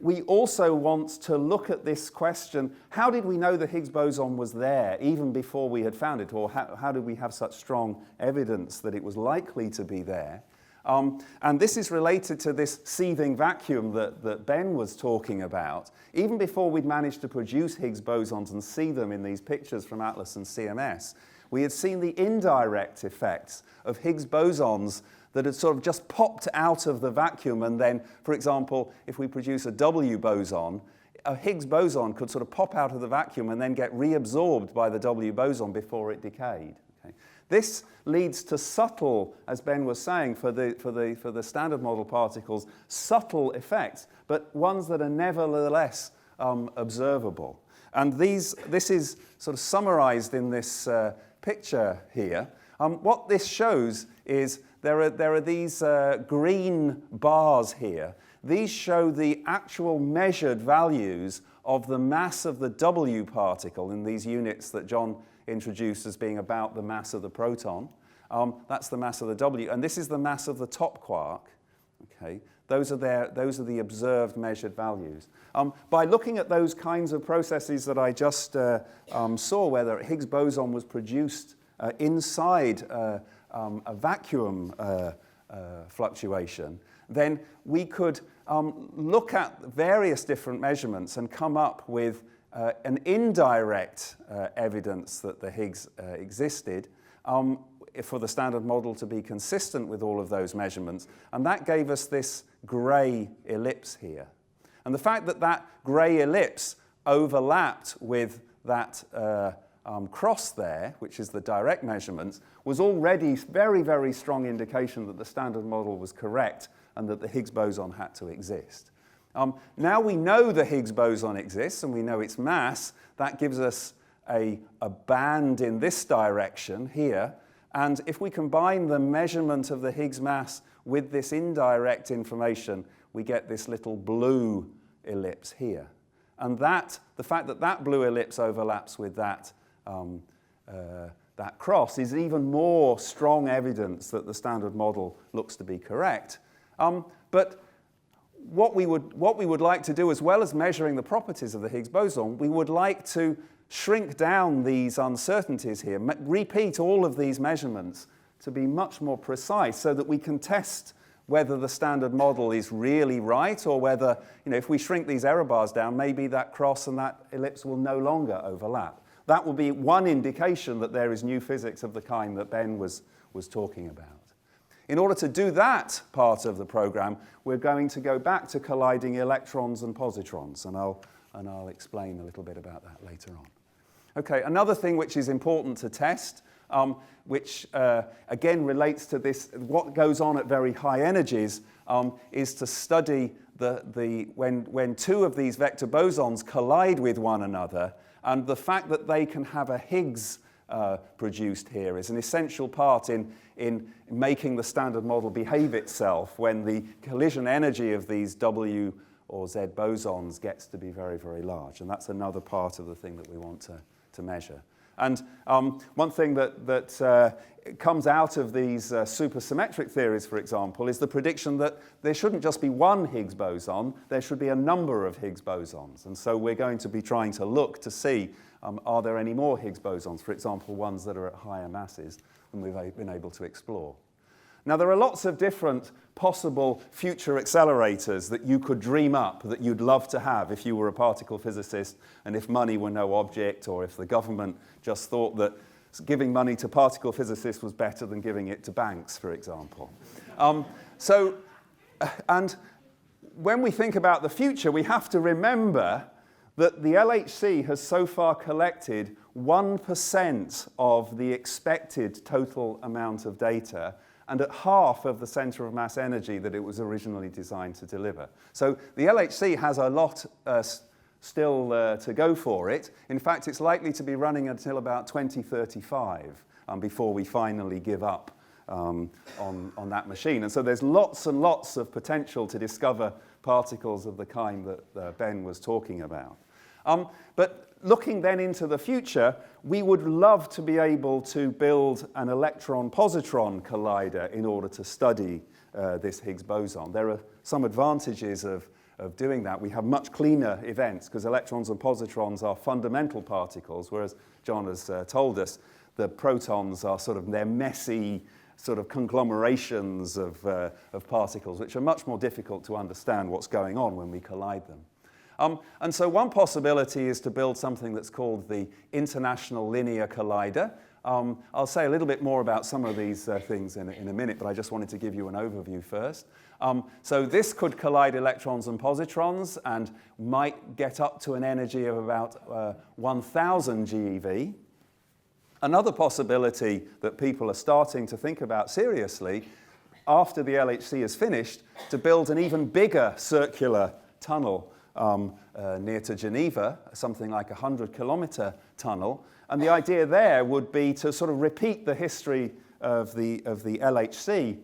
We also want to look at this question, how did we know the Higgs boson was there even before we had found it? Or how did we have such strong evidence that it was likely to be there? And this is related to this seething vacuum that Ben was talking about. Even before we'd managed to produce Higgs bosons and see them in these pictures from ATLAS and CMS, we had seen the indirect effects of Higgs bosons that had sort of just popped out of the vacuum, and then, for example, if we produce a W boson, a Higgs boson could sort of pop out of the vacuum and then get reabsorbed by the W boson before it decayed. Okay. This leads to subtle, as Ben was saying, for the Standard Model particles, subtle effects, but ones that are nevertheless observable. And this is sort of summarized in this picture here. What this shows is there are these green bars here. These show the actual measured values of the mass of the W particle in these units that John introduced as being about the mass of the proton. That's the mass of the W, and this is the mass of the top quark. Okay, those are the observed measured values. By looking at those kinds of processes that I just saw, where the Higgs boson was produced inside a vacuum fluctuation, then we could look at various different measurements and come up with an indirect evidence that the Higgs existed for the Standard Model to be consistent with all of those measurements. And that gave us this grey ellipse here. And the fact that that grey ellipse overlapped with that cross there, which is the direct measurements, was already very, very strong indication that the Standard Model was correct and that the Higgs boson had to exist. Now we know the Higgs boson exists and we know its mass. That gives us a band in this direction here. And if we combine the measurement of the Higgs mass with this indirect information, we get this little blue ellipse here. And the fact that that blue ellipse overlaps with that cross is even more strong evidence that the Standard Model looks to be correct. But what we would like to do, as well as measuring the properties of the Higgs boson, we would like to shrink down these uncertainties here, repeat all of these measurements to be much more precise so that we can test whether the standard model is really right, or whether, if we shrink these error bars down, maybe that cross and that ellipse will no longer overlap. That will be one indication that there is new physics of the kind that Ben was talking about. In order to do that part of the program, we're going to go back to colliding electrons and positrons, and I'll explain a little bit about that later on. Okay, another thing which is important to test, which again relates to this, what goes on at very high energies, is to study when two of these vector bosons collide with one another, and the fact that they can have a Higgs produced here is an essential part in making the standard model behave itself when the collision energy of these W or Z bosons gets to be very, very large. And that's another part of the thing that we want to measure. And one thing that comes out of these supersymmetric theories, for example, is the prediction that there shouldn't just be one Higgs boson, there should be a number of Higgs bosons. And so we're going to be trying to look to see, are there any more Higgs bosons, for example, ones that are at higher masses than we've been able to explore. Now, there are lots of different possible future accelerators that you could dream up that you'd love to have if you were a particle physicist and if money were no object, or if the government just thought that giving money to particle physicists was better than giving it to banks, for example. And when we think about the future, we have to remember that the LHC has so far collected 1% of the expected total amount of data, and at half of the center of mass energy that it was originally designed to deliver. So the LHC has a lot still to go for it. In fact, it's likely to be running until about 2035 before we finally give up on that machine. And so there's lots and lots of potential to discover particles of the kind that Ben was talking about. But looking then into the future, we would love to be able to build an electron-positron collider in order to study this Higgs boson. There are some advantages of doing that. We have much cleaner events because electrons and positrons are fundamental particles, whereas John has told us the protons are they're messy sort of conglomerations of particles, which are much more difficult to understand what's going on when we collide them. And so one possibility is to build something that's called the International Linear Collider. I'll say a little bit more about some of these things in a minute, but I just wanted to give you an overview first. So this could collide electrons and positrons and might get up to an energy of about 1,000 GeV. Another possibility that people are starting to think about seriously, after the LHC is finished, to build an even bigger circular tunnel near to Geneva, something like a 100-kilometer tunnel. And the idea there would be to sort of repeat the history of the LHC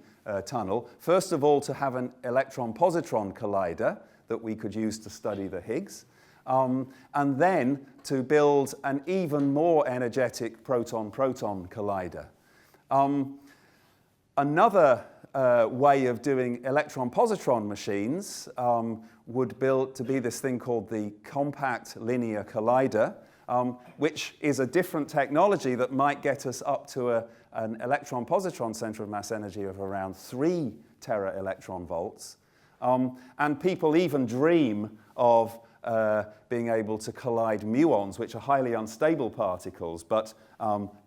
tunnel. First of all, to have an electron-positron collider that we could use to study the Higgs. And then to build an even more energetic proton-proton collider. Another way of doing electron-positron machines would be this thing called the Compact Linear Collider, which is a different technology that might get us up to an electron-positron center of mass energy of around 3 tera-electron volts. And people even dream of being able to collide muons, which are highly unstable particles, but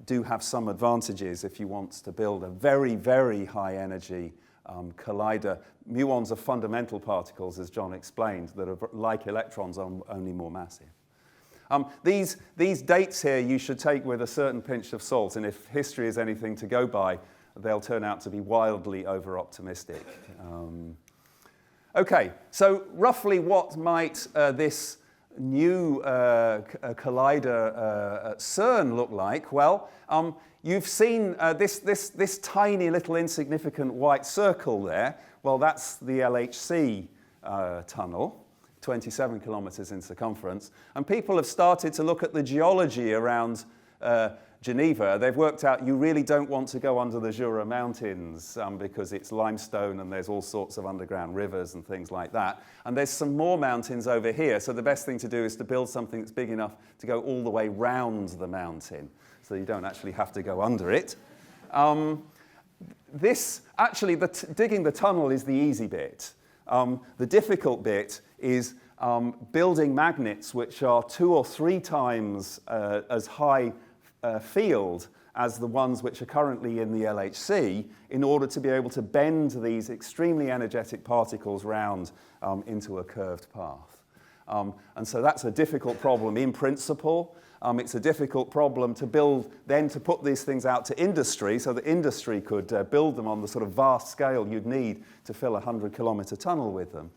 do have some advantages if you want to build a very, very high energy collider. Muons are fundamental particles, as John explained, that are like electrons, only more massive. These dates here you should take with a certain pinch of salt, and if history is anything to go by, they'll turn out to be wildly over-optimistic. Okay, so roughly what might this new collider at CERN look like? Well, you've seen this tiny little insignificant white circle there. Well, that's the LHC tunnel, 27 kilometers in circumference. And people have started to look at the geology around Geneva. They've worked out you really don't want to go under the Jura Mountains because it's limestone and there's all sorts of underground rivers and things like that. And there's some more mountains over here. So the best thing to do is to build something that's big enough to go all the way round the mountain, so you don't actually have to go under it. digging the tunnel is the easy bit. The difficult bit is building magnets which are 2 or 3 times as high field as the ones which are currently in the LHC in order to be able to bend these extremely energetic particles round into a curved path. And so that's a difficult problem in principle. It's a difficult problem to build, then to put these things out to industry so that industry could build them on the sort of vast scale you'd need to fill a 100-kilometre tunnel with them.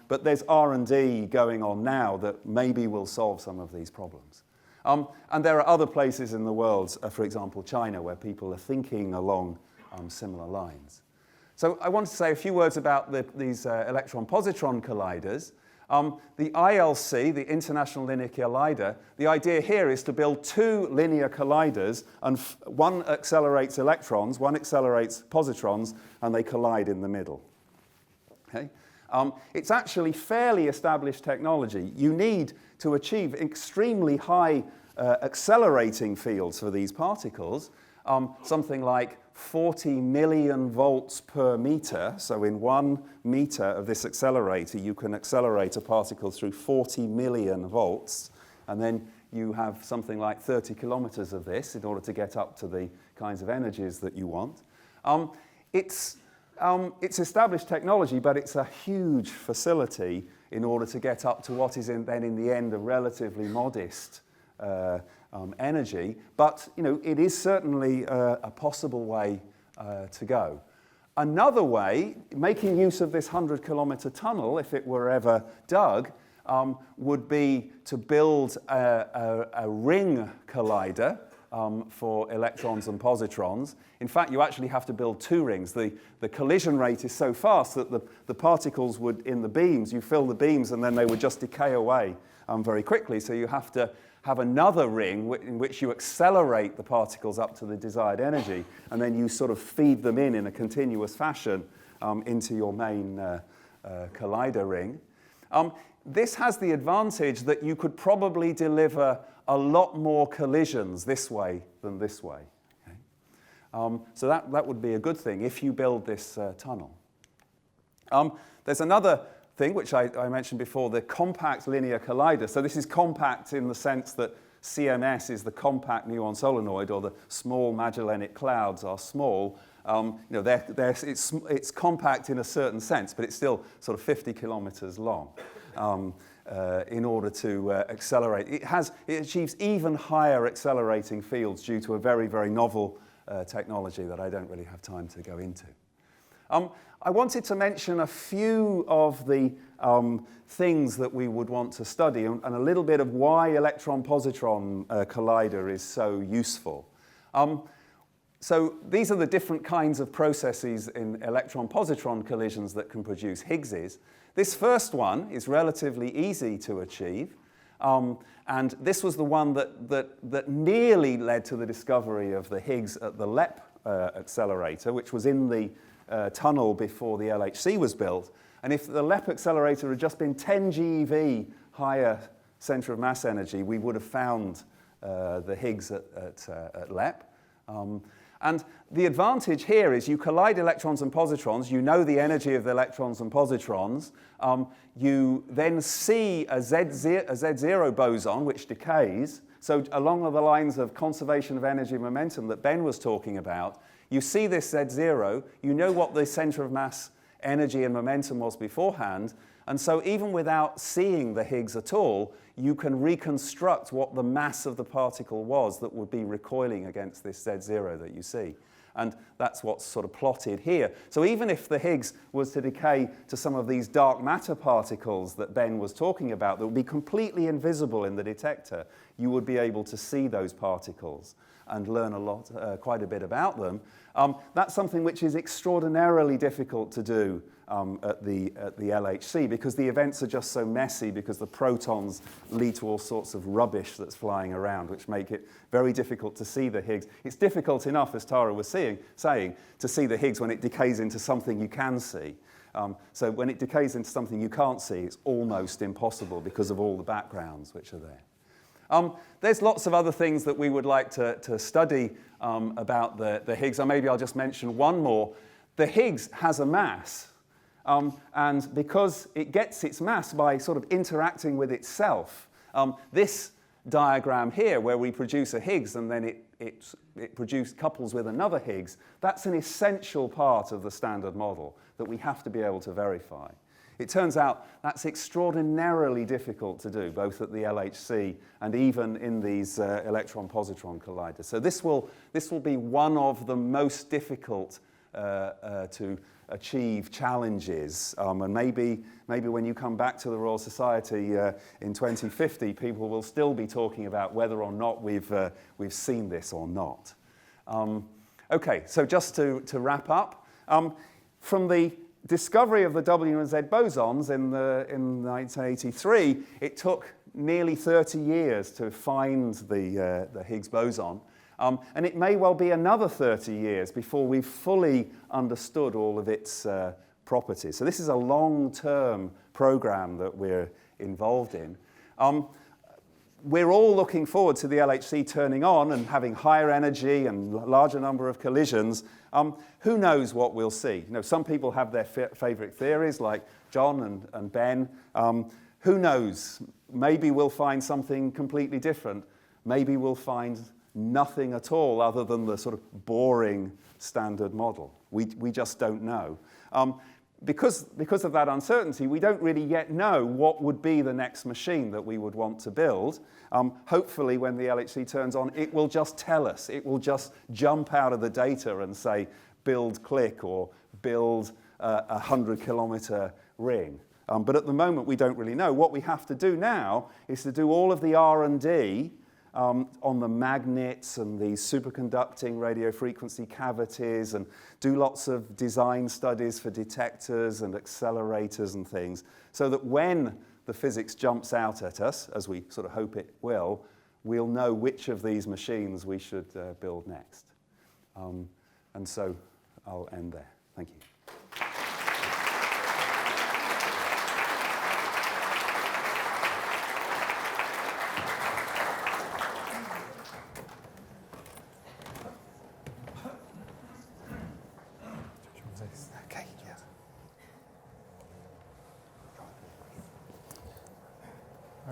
But there's R&D going on now that maybe will solve some of these problems. And there are other places in the world, for example, China, where people are thinking along similar lines. So I want to say a few words about these electron-positron colliders. The ILC, the International Linear Collider, the idea here is to build 2 linear colliders, and one accelerates electrons, one accelerates positrons, and they collide in the middle. Okay? It's actually fairly established technology. You need to achieve extremely high accelerating fields for these particles, something like 40 million volts per meter. So in 1 meter of this accelerator, you can accelerate a particle through 40 million volts, and then you have something like 30 kilometers of this in order to get up to the kinds of energies that you want. It's established technology, but it's a huge facility in order to get up to what is then in the end a relatively modest energy. But it is certainly a possible way to go. Another way, making use of this 100-kilometer tunnel, if it were ever dug, would be to build a ring collider for electrons and positrons. In fact, you actually have to build 2 rings. The collision rate is so fast that the particles would, in the beams, you fill the beams and then they would just decay away very quickly. So you have to have another ring in which you accelerate the particles up to the desired energy, and then you sort of feed them in a continuous fashion into your main collider ring. This has the advantage that you could probably deliver a lot more collisions this way than this way. Okay? So that would be a good thing if you build this tunnel. There's another thing which I mentioned before, the compact linear collider. So this is compact in the sense that CMS is the compact muon solenoid, or the small Magellanic Clouds are small. It's compact in a certain sense, but it's still sort of 50 kilometers long. In order to accelerate. It achieves even higher accelerating fields due to a very, very novel technology that I don't really have time to go into. I wanted to mention a few of the things that we would want to study and a little bit of why electron-positron collider is so useful. So these are the different kinds of processes in electron-positron collisions that can produce Higgses. This first one is relatively easy to achieve, and this was the one that nearly led to the discovery of the Higgs at the LEP accelerator, which was in the tunnel before the LHC was built. And if the LEP accelerator had just been 10 GeV higher center of mass energy, we would have found the Higgs at LEP. And the advantage here is you collide electrons and positrons, you know the energy of the electrons and positrons, you then see a Z0 boson which decays. So along the lines of conservation of energy and momentum that Ben was talking about, you see this Z0, you know what the center of mass energy and momentum was beforehand, and so even without seeing the Higgs at all, you can reconstruct what the mass of the particle was that would be recoiling against this Z0 that you see. And that's what's sort of plotted here. So even if the Higgs was to decay to some of these dark matter particles that Ben was talking about that would be completely invisible in the detector, you would be able to see those particles and learn quite a bit about them. That's something which is extraordinarily difficult to do at the LHC because the events are just so messy because the protons lead to all sorts of rubbish that's flying around, which make it very difficult to see the Higgs. It's difficult enough, as Tara was saying, to see the Higgs when it decays into something you can see. So when it decays into something you can't see, it's almost impossible because of all the backgrounds which are there. There's lots of other things that we would like to study about the Higgs, and maybe I'll just mention one more. The Higgs has a mass, and because it gets its mass by sort of interacting with itself, this diagram here, where we produce a Higgs and then it couples with another Higgs, that's an essential part of the standard model that we have to be able to verify. It turns out that's extraordinarily difficult to do, both at the LHC and even in these electron-positron colliders. So this will be one of the most difficult to achieve challenges, and maybe when you come back to the Royal Society in 2050, people will still be talking about whether or not we've seen this or not. Okay, so just to wrap up, from the discovery of the W and Z bosons in 1983, it took nearly 30 years to find the Higgs boson. And it may well be another 30 years before we've fully understood all of its properties. So this is a long-term program that we're involved in. We're all looking forward to the LHC turning on and having higher energy and larger number of collisions. Who knows what we'll see? You know, some people have their favorite theories, like John and Ben. Who knows? Maybe we'll find something completely different. Maybe we'll find nothing at all other than the sort of boring standard model. We just don't know. Because of that uncertainty, we don't really yet know what would be the next machine that we would want to build. Hopefully, when the LHC turns on, it will just tell us. It will just jump out of the data and say, build click or build a 100-kilometer ring. But at the moment, we don't really know. What we have to do now is to do all of the R&D on the magnets and the superconducting radio frequency cavities, and do lots of design studies for detectors and accelerators and things, so that when the physics jumps out at us, as we sort of hope it will, we'll know which of these machines we should build next. And so I'll end there. Thank you. Okay, yeah.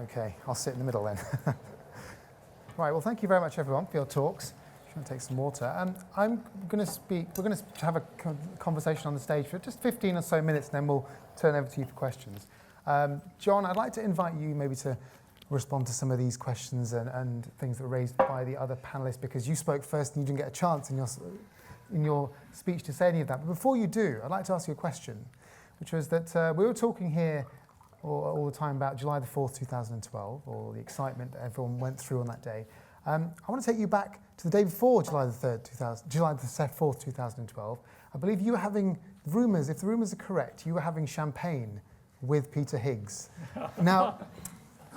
Okay, I'll sit in the middle then. Right, well, thank you very much, everyone, for your talks. I'm going to take some water. I'm going to speak, we're going to have a conversation on the stage for just 15 or so minutes, and then we'll turn over to you for questions. John, I'd like to invite you maybe to respond to some of these questions and things that were raised by the other panelists, because you spoke first and you didn't get a chance in your speech to say any of that. But before you do, I'd like to ask you a question, which was that we were talking here all the time about July the 4th, 2012, or the excitement that everyone went through on that day. I want to take you back to the day before July the 4th, 2012. I believe you were having rumours, if the rumours are correct, you were having champagne with Peter Higgs. Now,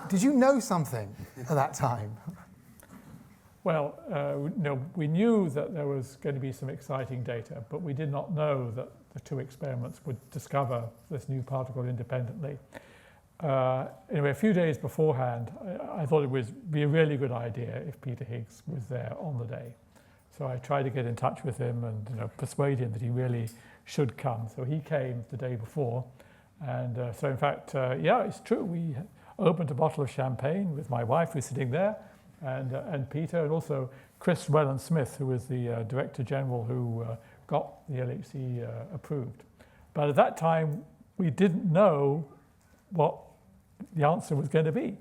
did you know something at that time? Well, no, we knew that there was going to be some exciting data, but we did not know that the two experiments would discover this new particle independently. Anyway, a few days beforehand, I thought it would be a really good idea if Peter Higgs was there on the day. So I tried to get in touch with him and persuade him that he really should come. So he came the day before. And so in fact, yeah, it's true. We opened a bottle of champagne with my wife, who's sitting there, and Peter, and also Chris Whelan-Smith, who was the Director General who got the LHC approved. But at that time, we didn't know what the answer was going to be.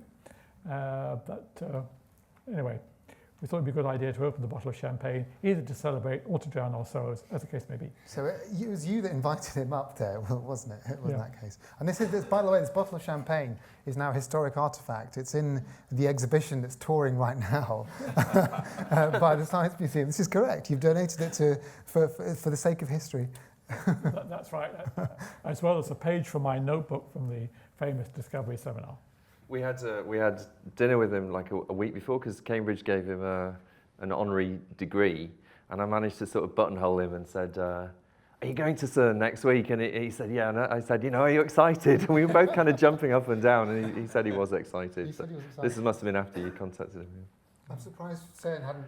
Anyway, we thought it'd be a good idea to open the bottle of champagne, either to celebrate or to drown our sorrows, as the case may be. So it was you that invited him up there, wasn't it? It was in that case. And this, by the way, this bottle of champagne is now a historic artifact. It's in the exhibition that's touring right now by the Science Museum. This is correct. You've donated it for the sake of history. That's right. As well as a page from my notebook from the famous Discovery seminar. We had dinner with him like a week before, because Cambridge gave him an honorary degree, and I managed to sort of buttonhole him and said, "Are are you going to CERN next week? And he said, yeah. And I said, are you excited? And we were both kind of jumping up and down, and he said he was excited. He said he was excited. This must have been after you contacted him. I'm surprised CERN hadn't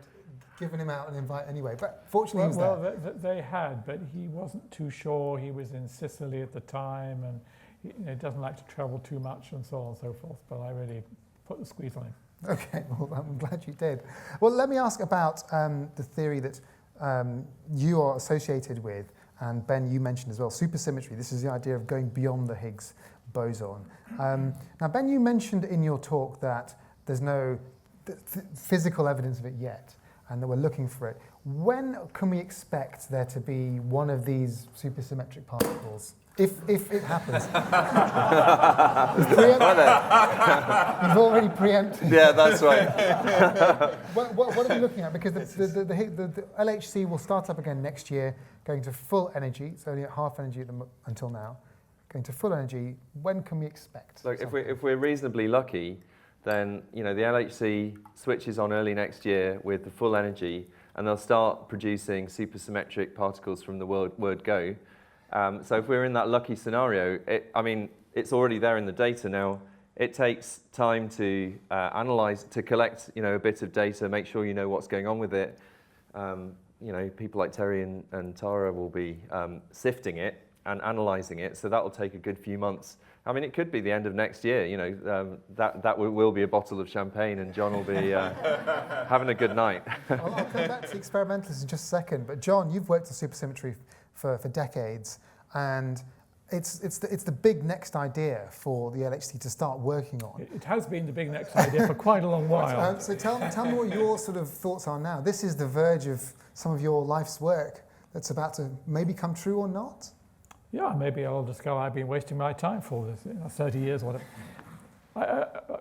given him out an invite anyway, but fortunately he was there. Well, they had, but he wasn't too sure. He was in Sicily at the time, and he doesn't like to travel too much and so on and so forth, but I really put the squeeze on him. Okay, well, I'm glad you did. Well, let me ask about the theory that you are associated with, and Ben, you mentioned as well, supersymmetry. This is the idea of going beyond the Higgs boson. Now, Ben, you mentioned in your talk that there's no physical evidence of it yet, and that we're looking for it. When can we expect there to be one of these supersymmetric particles? If it happens. You've already preempted. Yeah, that's right. What are we looking at? Because the LHC will start up again next year, going to full energy. It's only at half energy until now. Going to full energy. When can we expect? Look, if we're reasonably lucky, then the LHC switches on early next year with the full energy, and they'll start producing supersymmetric particles from the word go. So if we're in that lucky scenario, it's already there in the data now. It takes time to analyze, to collect, a bit of data, make sure you know what's going on with it. People like Terry and Tara will be sifting it and analyzing it, so that will take a good few months. It could be the end of next year. That will be a bottle of champagne, and John will be having a good night. I'll come back to the experimentalists in just a second. But John, you've worked on supersymmetry for decades, and it's the big next idea for the LHC to start working on. It has been the big next idea for quite a long while. So tell me what your sort of thoughts are now. This is the verge of some of your life's work that's about to maybe come true or not. Yeah, maybe I'll discover I've been wasting my time for this 30 years or whatever.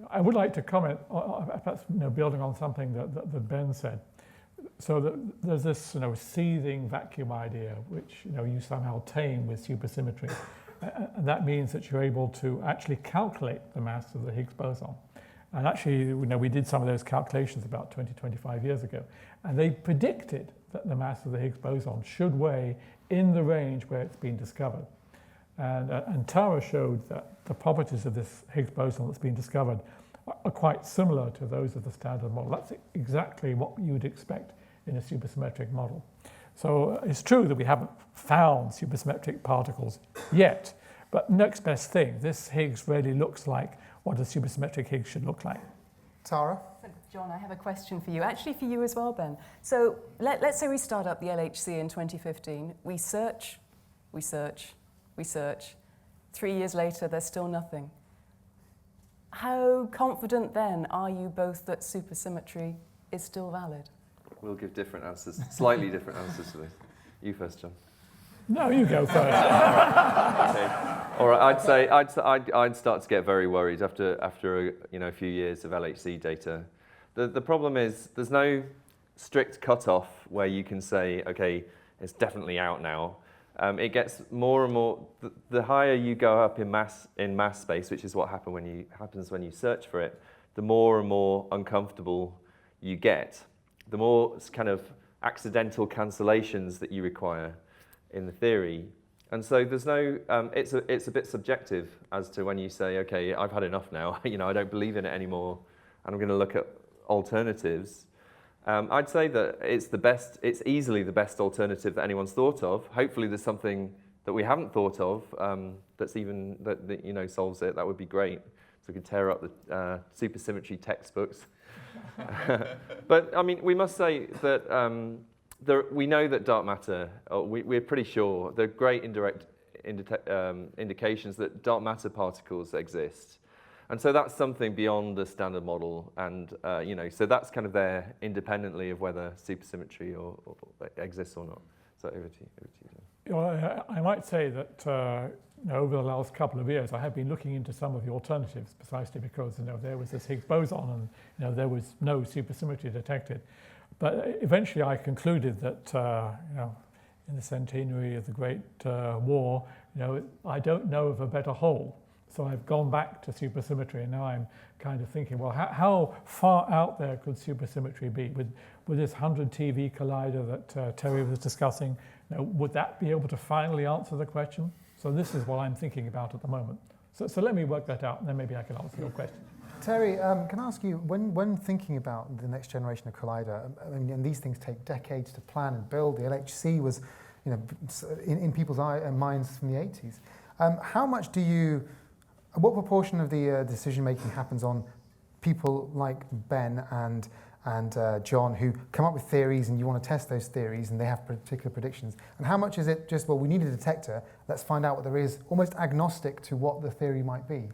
I would like to comment, perhaps building on something that Ben said. So there's this seething vacuum idea, which you somehow tame with supersymmetry, and that means that you're able to actually calculate the mass of the Higgs boson. And actually, we did some of those calculations about 25 years ago, and they predicted that the mass of the Higgs boson should weigh in the range where it's been discovered. And Tara showed that the properties of this Higgs boson that's been discovered are quite similar to those of the standard model. That's exactly what you would expect in a supersymmetric model. So it's true that we haven't found supersymmetric particles yet, but next best thing, this Higgs really looks like what a supersymmetric Higgs should look like. Tara? John, I have a question for you, actually for you as well, Ben. So let's say we start up the LHC in 2015. We search. 3 years later, there's still nothing. How confident then are you both that supersymmetry is still valid? We'll give different answers, slightly different answers to this. You first, John. No, you go first. Okay. All right. I'd say I'd start to get very worried after a few years of LHC data. The problem is there's no strict cutoff where you can say, okay, it's definitely out now. It gets more and more. The higher you go up in mass space, which is what happens when you search for it, the more and more uncomfortable you get. The more kind of accidental cancellations that you require in the theory. And so there's no, it's a bit subjective as to when you say, okay, I've had enough now, I don't believe in it anymore, and I'm going to look at alternatives. I'd say that it's easily the best alternative that anyone's thought of. Hopefully there's something that we haven't thought of that solves it. That would be great. So we could tear up the supersymmetry textbooks. But we must say that we know that dark matter, we're pretty sure, there are great indirect indications that dark matter particles exist. And so that's something beyond the standard model, and so that's kind of there independently of whether supersymmetry or exists or not. So over to you. Well, I might say that over the last couple of years, I have been looking into some of the alternatives, precisely because there was this Higgs boson, and there was no supersymmetry detected. But eventually, I concluded that in the centenary of the Great War, I don't know of a better whole. So I've gone back to supersymmetry, and now I'm kind of thinking, well, how far out there could supersymmetry be? With this 100 TV collider that Terry was discussing, would that be able to finally answer the question? So this is what I'm thinking about at the moment. So let me work that out, and then maybe I can answer your question. Terry, can I ask you, when thinking about the next generation of collider, and these things take decades to plan and build, the LHC was, in people's minds from the 80s. How much what proportion of the decision making happens on people like Ben and John, who come up with theories and you want to test those theories and they have particular predictions? And how much is it just, well, we need a detector, let's find out what there is, almost agnostic to what the theory might be?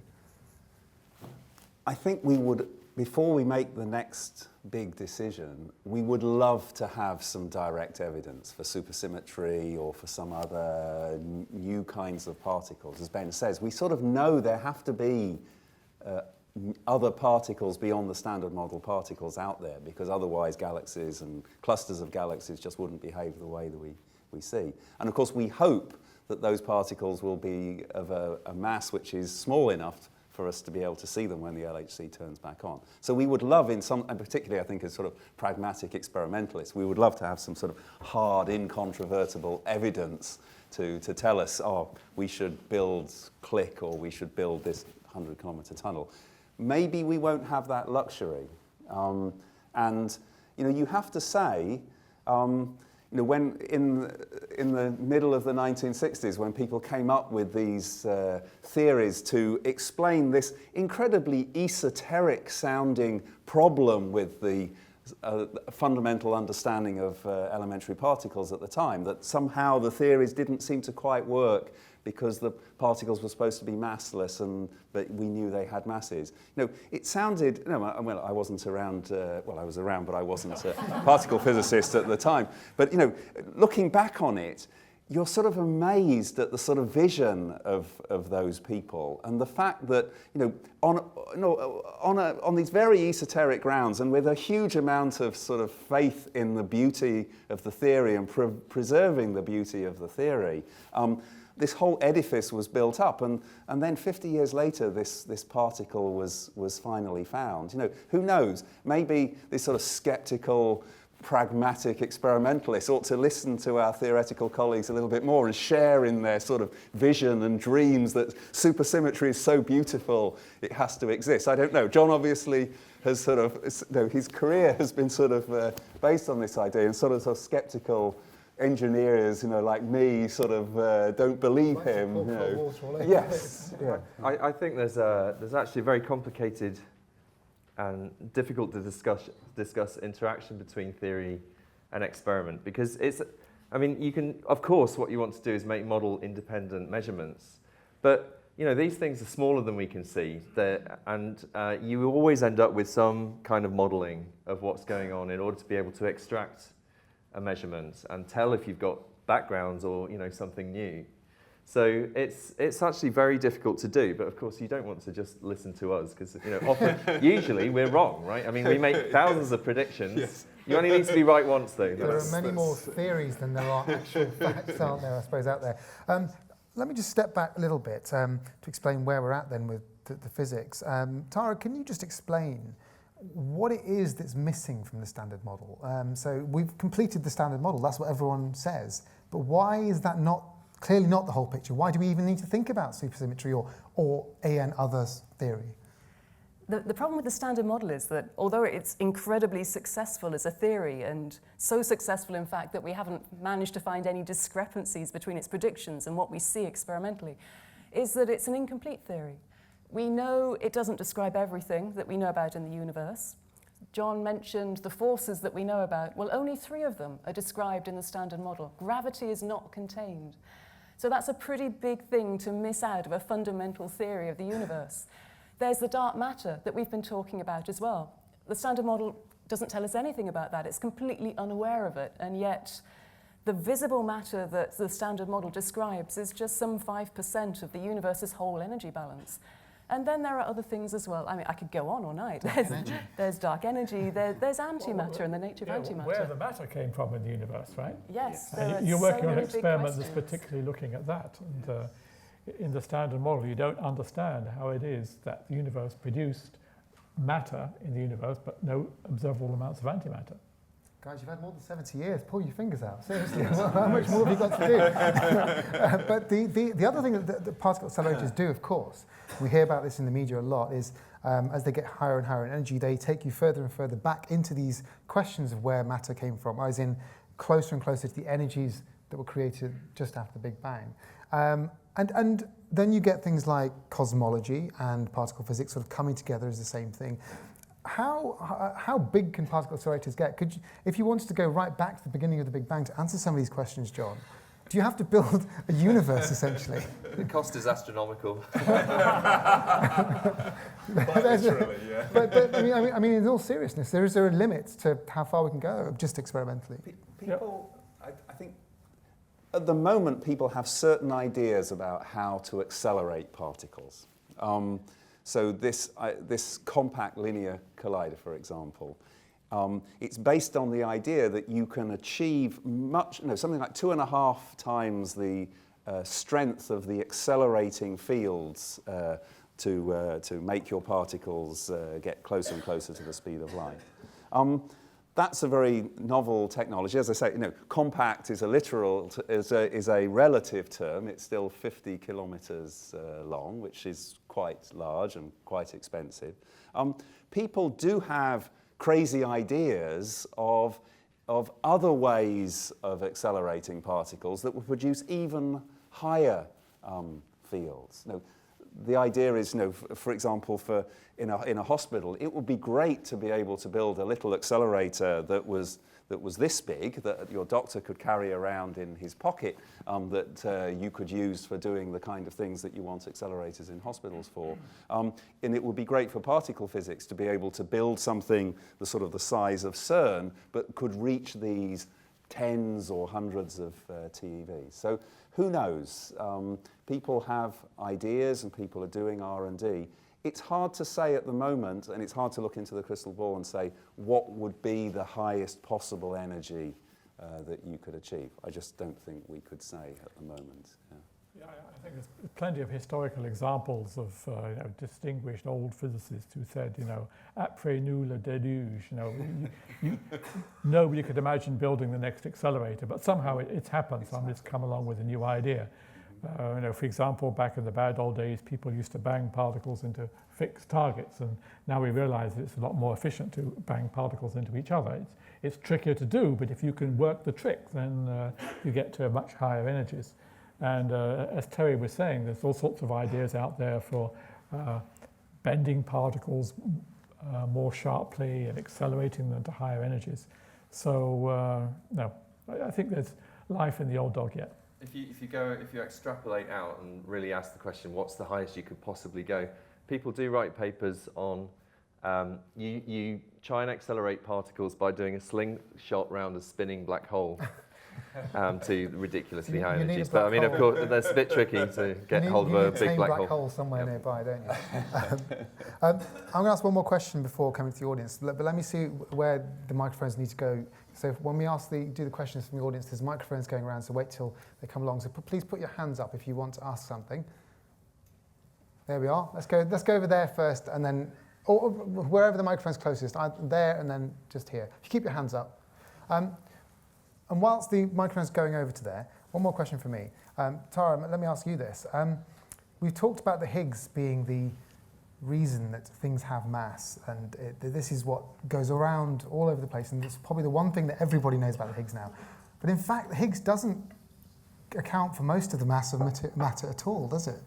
I think we would, before we make the next big decision, we would love to have some direct evidence for supersymmetry or for some other new kinds of particles. As Ben says, we sort of know there have to be other particles beyond the standard model particles out there, because otherwise galaxies and clusters of galaxies just wouldn't behave the way that we see. And of course we hope that those particles will be of a mass which is small enough for us to be able to see them when the LHC turns back on. So we would love, and particularly I think as sort of pragmatic experimentalists, we would love to have some sort of hard, incontrovertible evidence to tell us, oh, we should build CLIC or we should build this 100-kilometer tunnel. Maybe we won't have that luxury. And you have to say, when in the middle of the 1960s, when people came up with these theories to explain this incredibly esoteric sounding problem with the fundamental understanding of elementary particles at the time, that somehow the theories didn't seem to quite work because the particles were supposed to be massless, but we knew they had masses. It sounded, well, I wasn't around, I was around, but I wasn't a particle physicist at the time. But, looking back on it, you're sort of amazed at the sort of vision of those people, and the fact that, on these very esoteric grounds, and with a huge amount of sort of faith in the beauty of the theory and preserving the beauty of the theory, this whole edifice was built up, and then 50 years later, this particle was finally found. Who knows? Maybe this sort of skeptical, pragmatic experimentalists ought to listen to our theoretical colleagues a little bit more and share in their sort of vision and dreams that supersymmetry is so beautiful it has to exist. I don't know. John obviously has sort of, his career has been sort of based on this idea, and sort of skeptical engineers, like me, sort of don't believe him. Yes. Yeah. I think there's actually a very complicated and difficult to discuss interaction between theory and experiment, because you can, of course, what you want to do is make model independent measurements, but these things are smaller than we can see, and you always end up with some kind of modeling of what's going on in order to be able to extract a measurement and tell if you've got backgrounds or something new. So it's actually very difficult to do, but of course you don't want to just listen to us, because often, usually we're wrong, right? We make thousands of predictions. Yes. You only need to be right once, though. There are many more theories than there are actual facts, aren't there, I suppose, out there. Let me just step back a little bit to explain where we're at then with the physics. Tara, can you just explain what it is that's missing from the standard model? So we've completed the standard model, that's what everyone says, but why is that clearly not the whole picture? Why do we even need to think about supersymmetry or AN others theory? The problem with the standard model is that although it's incredibly successful as a theory, and so successful in fact that we haven't managed to find any discrepancies between its predictions and what we see experimentally, is that it's an incomplete theory. We know it doesn't describe everything that we know about in the universe. John mentioned the forces that we know about. Well, only 3 of them are described in the standard model. Gravity is not contained. So that's a pretty big thing to miss out of a fundamental theory of the universe. There's the dark matter that we've been talking about as well. The standard model doesn't tell us anything about that. It's completely unaware of it, and yet the visible matter that the standard model describes is just some 5% of the universe's whole energy balance. And then there are other things as well. I could go on all night. There's dark energy, there's antimatter and the nature of antimatter. Where the matter came from in the universe, right? Yes. You're working on an experiment that's particularly looking at that. And in the standard model, you don't understand how it is that the universe produced matter in the universe, but no observable amounts of antimatter. Guys, you've had more than 70 years. Pull your fingers out. Seriously, how much more have you got to do? But the other thing that the particle accelerators do, of course, we hear about this in the media a lot, is as they get higher and higher in energy, they take you further and further back into these questions of where matter came from, as in closer and closer to the energies that were created just after the Big Bang. And then you get things like cosmology and particle physics sort of coming together as the same thing. How big can particle accelerators get? Could you, if you wanted to go right back to the beginning of the Big Bang to answer some of these questions, John, do you have to build a universe, essentially? The cost is astronomical. Literally, yeah. But I mean, in all seriousness, is there a limit to how far we can go, just experimentally? People, I think, at the moment, people have certain ideas about how to accelerate particles. So this compact linear collider, for example, it's based on the idea that you can achieve something like 2.5 times the strength of the accelerating fields to make your particles get closer and closer to the speed of light. That's a very novel technology. As I say, compact is is a relative term. It's still 50 kilometers long, which is quite large and quite expensive. People do have crazy ideas of other ways of accelerating particles that will produce even higher fields. The idea is, for example, in a hospital, it would be great to be able to build a little accelerator that was this big, that your doctor could carry around in his pocket, that you could use for doing the kind of things that you want accelerators in hospitals for. And it would be great for particle physics to be able to build something the size of CERN, but could reach these tens or hundreds of TeVs. So who knows? People have ideas and people are doing R&D. It's hard to say at the moment, and it's hard to look into the crystal ball and say what would be the highest possible energy that you could achieve. I just don't think we could say at the moment. Yeah, I think there's plenty of historical examples of distinguished old physicists who said, après nous le déluge. Nobody could imagine building the next accelerator, but somehow it's happened. Somebody's come along with a new idea. For example, back in the bad old days, people used to bang particles into fixed targets, and now we realize that it's a lot more efficient to bang particles into each other. It's trickier to do, but if you can work the trick, then you get to much higher energies. And as Terry was saying, there's all sorts of ideas out there for bending particles more sharply and accelerating them to higher energies. So, I think there's life in the old dog yet. If you extrapolate out and really ask the question, what's the highest you could possibly go? People do write papers on you try and accelerate particles by doing a slingshot round a spinning black hole. To ridiculously high energies. But I mean, of course, that's a bit tricky to get hold of a big black hole somewhere nearby, don't you? I'm going to ask one more question before coming to the audience, but let me see where the microphones need to go. So when we do the questions from the audience, there's microphones going around, so wait till they come along. So please put your hands up if you want to ask something. There we are. Let's go over there first, and then, or wherever the microphone's closest, there and then just here. If you keep your hands up. And whilst the microphone's going over to there, one more question from me. Tara, let me ask you this. We've talked about the Higgs being the reason that things have mass, and this is what goes around all over the place, and it's probably the one thing that everybody knows about the Higgs now. But in fact, the Higgs doesn't account for most of the mass of matter at all, does it?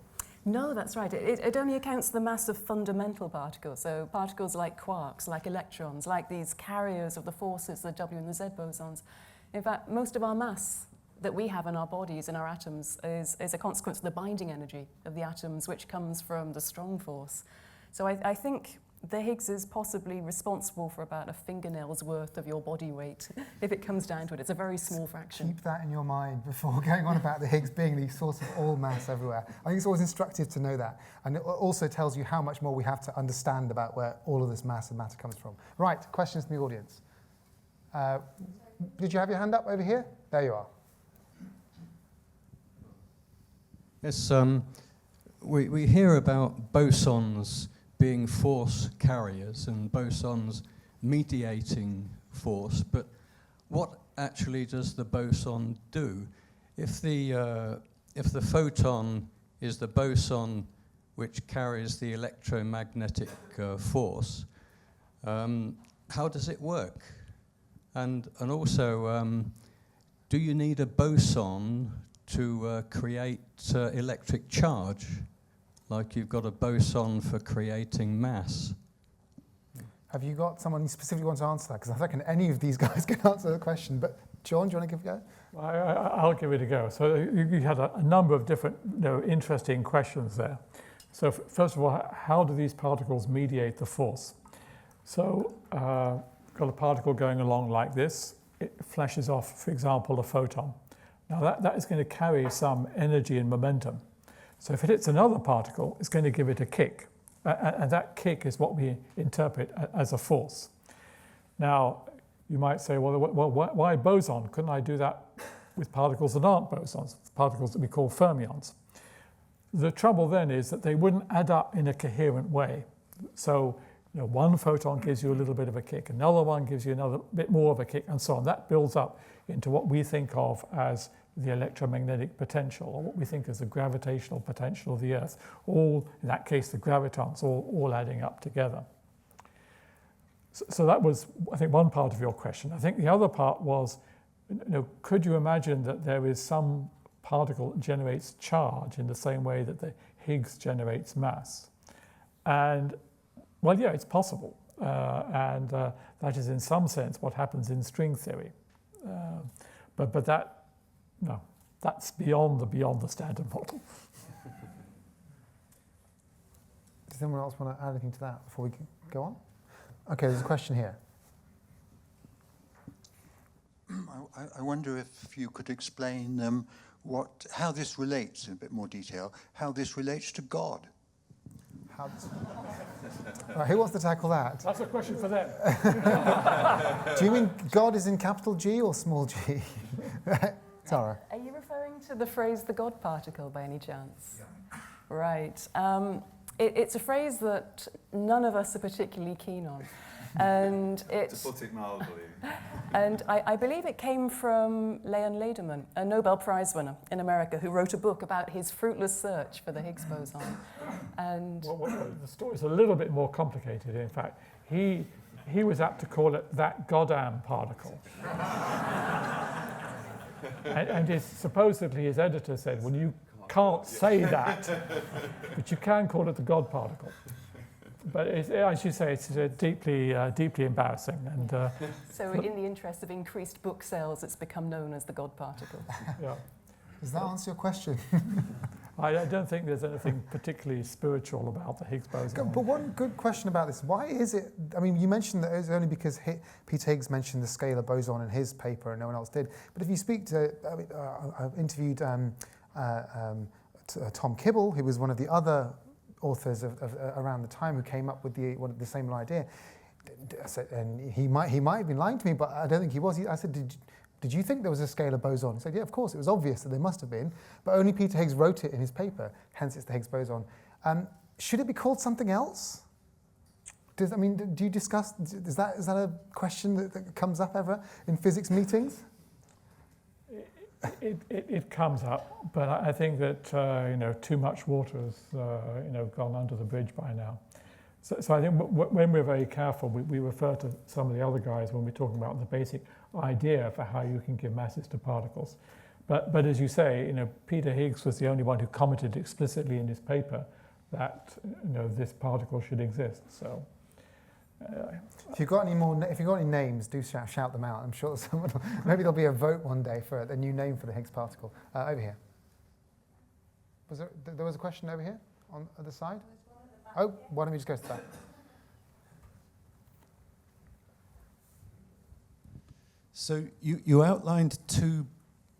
No, that's right. It only accounts for the mass of fundamental particles, so particles like quarks, like electrons, like these carriers of the forces, the W and the Z bosons. In fact, most of our mass that we have in our bodies, in our atoms, is a consequence of the binding energy of the atoms, which comes from the strong force. So I think the Higgs is possibly responsible for about a fingernail's worth of your body weight, if it comes down to it. It's a very small fraction. Keep that in your mind before going on about the Higgs being the source of all mass everywhere. I think it's always instructive to know that. And it also tells you how much more we have to understand about where all of this mass and matter comes from. Right, questions from the audience. Did you have your hand up over here? There you are. Yes, we hear about bosons being force carriers and bosons mediating force, but what actually does the boson do? If the photon is the boson which carries the electromagnetic force, how does it work? And also, do you need a boson to create electric charge, like you've got a boson for creating mass? Have you got someone you specifically want to answer that? Because I reckon any of these guys can answer the question. But John, do you want to give it a go? I'll give it a go. So you had a number of different interesting questions there. So first of all, how do these particles mediate the force? So got a particle going along like this. It flashes off, for example, a photon. Now that is going to carry some energy and momentum. So if it hits another particle, it's going to give it a kick. And that kick is what we interpret as a force. Now, you might say, well, why boson? Couldn't I do that with particles that aren't bosons, particles that we call fermions? The trouble then is that they wouldn't add up in a coherent way. So one photon gives you a little bit of a kick, another one gives you another bit more of a kick, and so on. That builds up into what we think of as the electromagnetic potential, or what we think is the gravitational potential of the Earth. All, in that case, the gravitons all adding up together. So that was, I think, one part of your question. I think the other part was, could you imagine that there is some particle that generates charge in the same way that the Higgs generates mass? And, well, yeah, it's possible. And that is, in some sense, what happens in string theory. But that, no, that's beyond the standard model. Does anyone else want to add anything to that before we go on? Okay, there's a question here. I wonder if you could explain how this relates in a bit more detail, how this relates to God. Right, who wants to tackle that? That's a question for them. Do you mean God is in capital G or small g? Tara. Are you referring to the phrase the God particle by any chance? Yeah. Right. It's a phrase that none of us are particularly keen on. And it's, to put it mildly. And I believe it came from Leon Lederman, a Nobel Prize winner in America, who wrote a book about his fruitless search for the Higgs boson. And well, the story's a little bit more complicated, in fact. He was apt to call it that goddamn particle. and supposedly his editor said, well, you can't say that, but you can call it the God particle. But as you say, it's deeply embarrassing. And so in the interest of increased book sales, it's become known as the God particle. Yeah. Does that answer your question? I don't think there's anything particularly spiritual about the Higgs boson. But one good question about this, why is it, I mean, you mentioned that it's only because Peter Higgs mentioned the scalar boson in his paper and no one else did. But if you speak to, I've interviewed Tom Kibble, who was one of the other authors of around the time who came up with the same idea. I said, and he might have been lying to me, but I don't think he was. I said, did you think there was a scalar boson? He said, yeah, of course. It was obvious that there must have been, but only Peter Higgs wrote it in his paper, hence it's the Higgs boson. Should it be called something else? Do you discuss, is that a question that comes up ever in physics meetings? It comes up, but I think that too much water has gone under the bridge by now. So I think when we're very careful, we refer to some of the other guys when we're talking about the basic idea for how you can give masses to particles. But as you say, Peter Higgs was the only one who commented explicitly in his paper that this particle should exist. So. If you've got any names, do shout them out. I'm sure someone maybe there'll be a vote one day for a new name for the Higgs particle. Over here. There was a question over here on the other side? Oh, why don't we just go to that? So you outlined two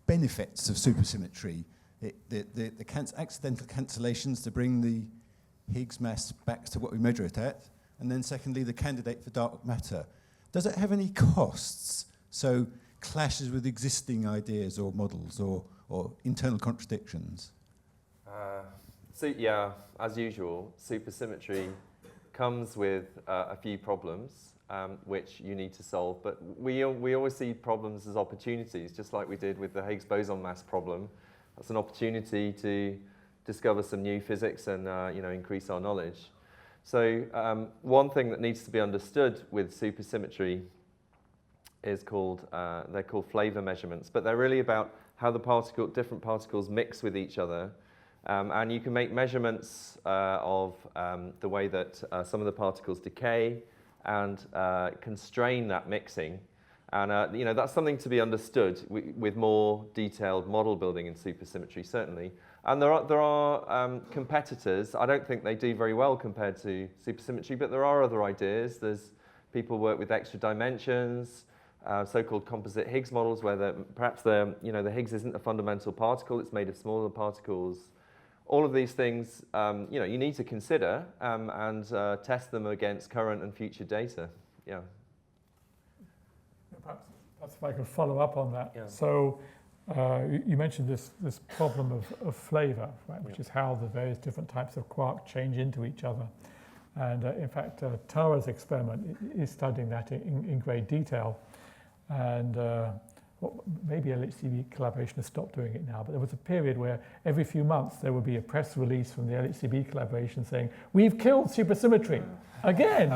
benefits of supersymmetry: the accidental cancellations to bring the Higgs mass back to what we measure it at, and then secondly, the candidate for dark matter. Does it have any costs? So clashes with existing ideas or models or internal contradictions? So yeah, as usual, supersymmetry comes with a few problems. which you need to solve. But we always see problems as opportunities, just like we did with the Higgs boson mass problem. That's an opportunity to discover some new physics and increase our knowledge. So one thing that needs to be understood with supersymmetry is they're called flavor measurements, but they're really about how the different particles mix with each other. And you can make measurements of the way that some of the particles decay and constrain that mixing. And that's something to be understood with more detailed model building in supersymmetry, certainly. And there are competitors. I don't think they do very well compared to supersymmetry, but there are other ideas. There's people work with extra dimensions, so-called composite Higgs models, where perhaps the Higgs isn't a fundamental particle; it's made of smaller particles. All of these things, you need to consider and test them against current and future data. Yeah. Perhaps if I could follow up on that. Yeah. So you mentioned this problem of flavor, right, which is how the various different types of quark change into each other. And in fact, Tara's experiment is studying that in great detail. And maybe LHCb collaboration has stopped doing it now, but there was a period where every few months there would be a press release from the LHCb collaboration saying, "We've killed supersymmetry again."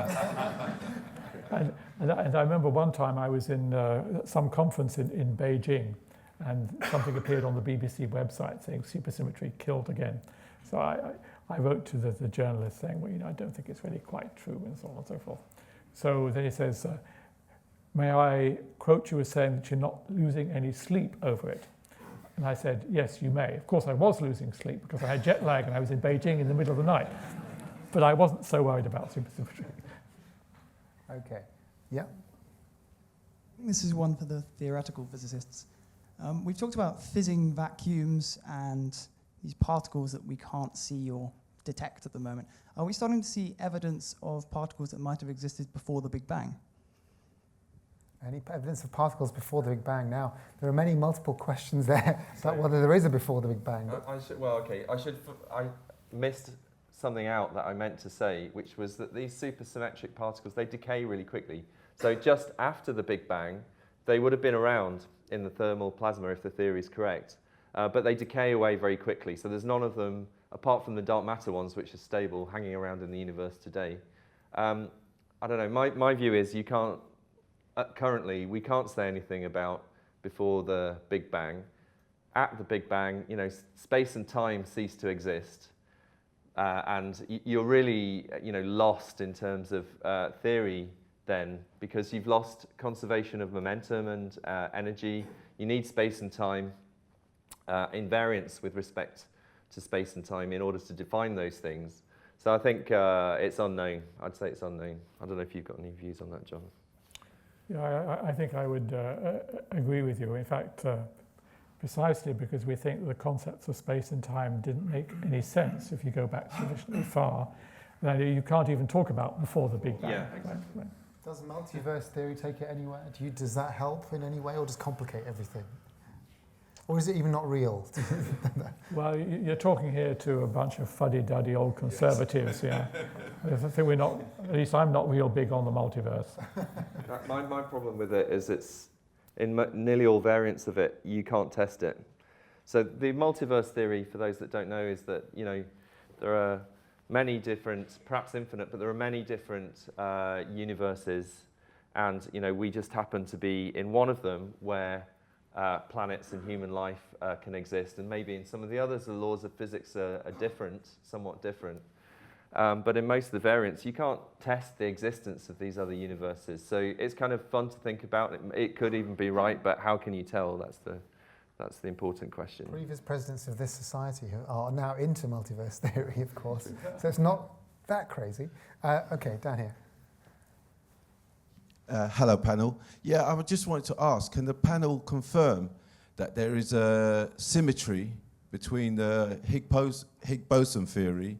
And I remember one time I was in some conference in Beijing, and something appeared on the BBC website saying supersymmetry killed again. So I wrote to the journalist saying, well, I don't think it's really quite true, and so on and so forth. So then he says, may I quote you as saying that you're not losing any sleep over it? And I said, yes, you may. Of course, I was losing sleep because I had jet lag and I was in Beijing in the middle of the night. But I wasn't so worried about supersymmetry. Okay. Yeah. This is one for the theoretical physicists. We've talked about fizzing vacuums and these particles that we can't see or detect at the moment. Are we starting to see evidence of particles that might have existed before the Big Bang? Any evidence of particles before the Big Bang? Now, there are many multiple questions there about whether there is a before the Big Bang. I missed something out that I meant to say, which was that these supersymmetric particles, they decay really quickly. So just after the Big Bang, they would have been around in the thermal plasma if the theory is correct, but they decay away very quickly. So there's none of them, apart from the dark matter ones, which are stable, hanging around in the universe today. I don't know, my view is you can't, currently, we can't say anything about before the Big Bang. At the Big Bang, space and time cease to exist. And you're really, lost in terms of theory then, because you've lost conservation of momentum and energy. You need space and time, invariance with respect to space and time in order to define those things. So I think it's unknown. I'd say it's unknown. I don't know if you've got any views on that, John. Yeah, I think I would agree with you. In fact, precisely because we think the concepts of space and time didn't make any sense if you go back sufficiently far, then you can't even talk about before the Big Bang. Yeah, exactly. Right. Does multiverse theory take it anywhere? Does that help in any way, or just complicate everything? Or is it even not real? Well, you're talking here to a bunch of fuddy-duddy old conservatives, yeah. I think we're not, at least I'm not real big on the multiverse. My problem with it is it's, in nearly all variants of it, you can't test it. So the multiverse theory, for those that don't know, is that, there are many different, perhaps infinite, but there are many different universes, and, we just happen to be in one of them where planets and human life can exist, and maybe in some of the others the laws of physics are different, somewhat different. But in most of the variants, you can't test the existence of these other universes. So it's kind of fun to think about. It could even be right, but how can you tell? That's the important question. Previous presidents of this society who are now into multiverse theory, of course. So it's not that crazy. Okay, down here. Hello, panel. Yeah, I just wanted to ask, can the panel confirm that there is a symmetry between the Higgs boson theory,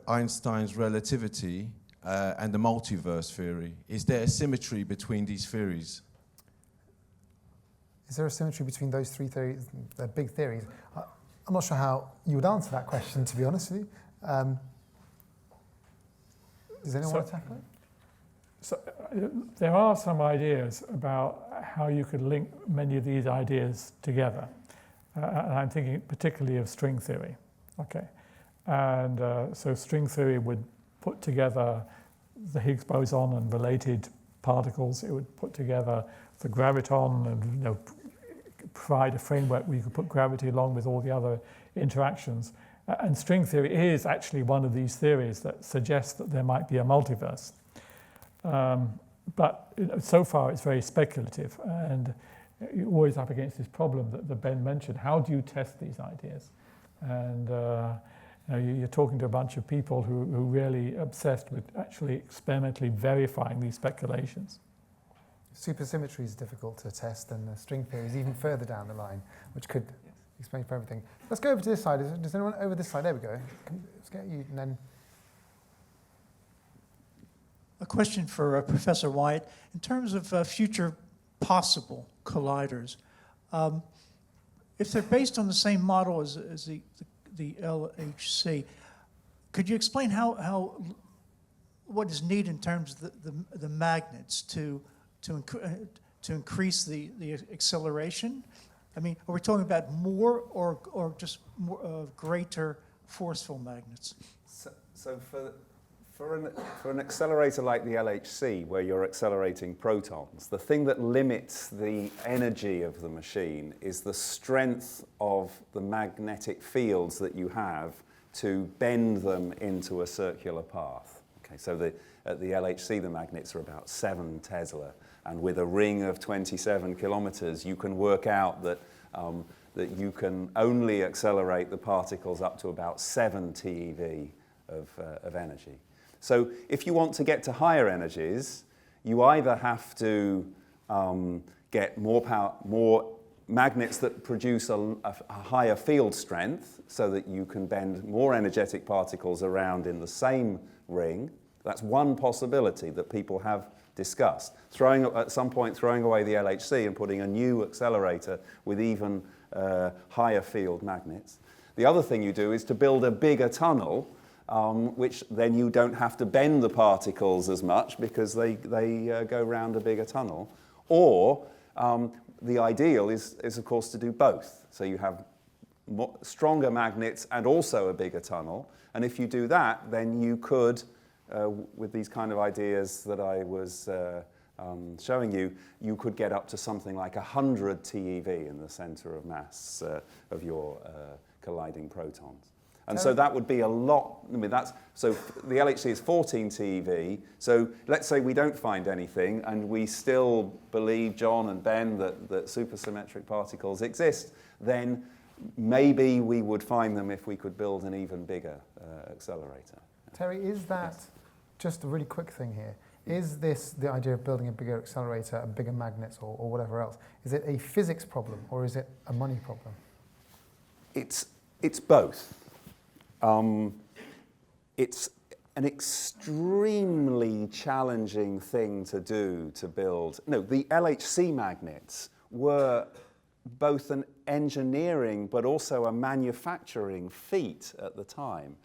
Einstein's relativity, and the multiverse theory? Is there a symmetry between these theories? Is there a symmetry between those three theories, the big theories? I'm not sure how you would answer that question, to be honest with you. Does anyone want to tackle it? There are some ideas about how you could link many of these ideas together. And I'm thinking particularly of string theory. Okay. And so string theory would put together the Higgs boson and related particles. It would put together the graviton and provide a framework where you could put gravity along with all the other interactions. And string theory is actually one of these theories that suggests that there might be a multiverse. But so far it's very speculative, and you're always up against this problem that Ben mentioned. How do you test these ideas? And you're talking to a bunch of people who are really obsessed with actually experimentally verifying these speculations. Supersymmetry is difficult to test, and the string theory is even further down the line, which could explain for everything. Let's go over to this side. Does anyone over this side? There we go. Let's get you, and then. A question for Professor Wyatt. In terms of future possible colliders, if they're based on the same model as the LHC, could you explain what is needed in terms of the magnets to increase the acceleration? I mean, are we talking about more or just more, greater forceful magnets? So for an accelerator like the LHC, where you're accelerating protons, the thing that limits the energy of the machine is the strength of the magnetic fields that you have to bend them into a circular path. Okay, so at the LHC, the magnets are about 7 Tesla, and with a ring of 27 kilometers, you can work out that you can only accelerate the particles up to about 7 TeV of energy. So if you want to get to higher energies, you either have to get more magnets that produce a higher field strength so that you can bend more energetic particles around in the same ring. That's one possibility that people have discussed. At some point throwing away the LHC and putting a new accelerator with even higher field magnets. The other thing you do is to build a bigger tunnel, which then you don't have to bend the particles as much because they go round a bigger tunnel. Or the ideal is of course to do both. So you have stronger magnets and also a bigger tunnel. And if you do that, then you could, with these kind of ideas that I was showing you, you could get up to something like 100 TeV in the center of mass of your colliding protons. And so that would be a lot. I mean, so the LHC is 14 TeV. So let's say we don't find anything, and we still believe, John and Ben, that supersymmetric particles exist. Then maybe we would find them if we could build an even bigger accelerator. Terry, is that just a really quick thing here? Is this the idea of building a bigger accelerator and bigger magnets or whatever else? Is it a physics problem or is it a money problem? It's both. It's an extremely challenging thing to do to build. No, the LHC magnets were both an engineering but also a manufacturing feat at the time.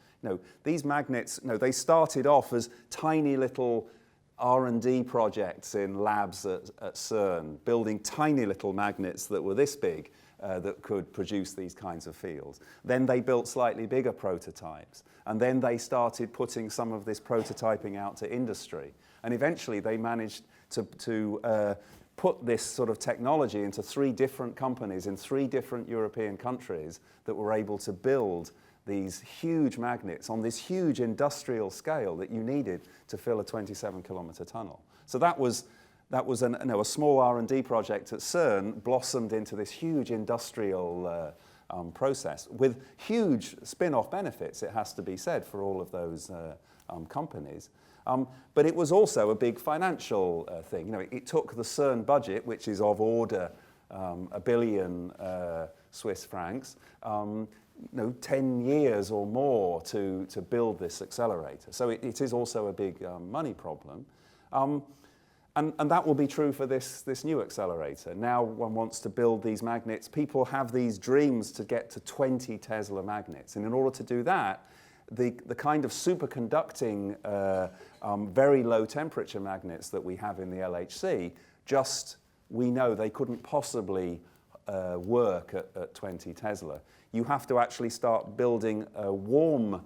These magnets, they started off as tiny little R&D projects in labs at CERN, building tiny little magnets that were this big. That could produce these kinds of fields. Then they built slightly bigger prototypes, and then they started putting some of this prototyping out to industry. And eventually they managed to put this sort of technology into 3 different companies in 3 different European countries that were able to build these huge magnets on this huge industrial scale that you needed to fill a 27-kilometer tunnel. So that was a small R&D project at CERN blossomed into this huge industrial process with huge spin-off benefits, it has to be said, for all of those companies. But it was also a big financial thing. It took the CERN budget, which is of order $1 billion Swiss francs, 10 years or more to build this accelerator. So it is also a big money problem. And that will be true for this new accelerator. Now one wants to build these magnets. People have these dreams to get to 20 Tesla magnets. And in order to do that, the kind of superconducting, very low temperature magnets that we have in the LHC, we know they couldn't possibly work at 20 Tesla. You have to actually start building a warm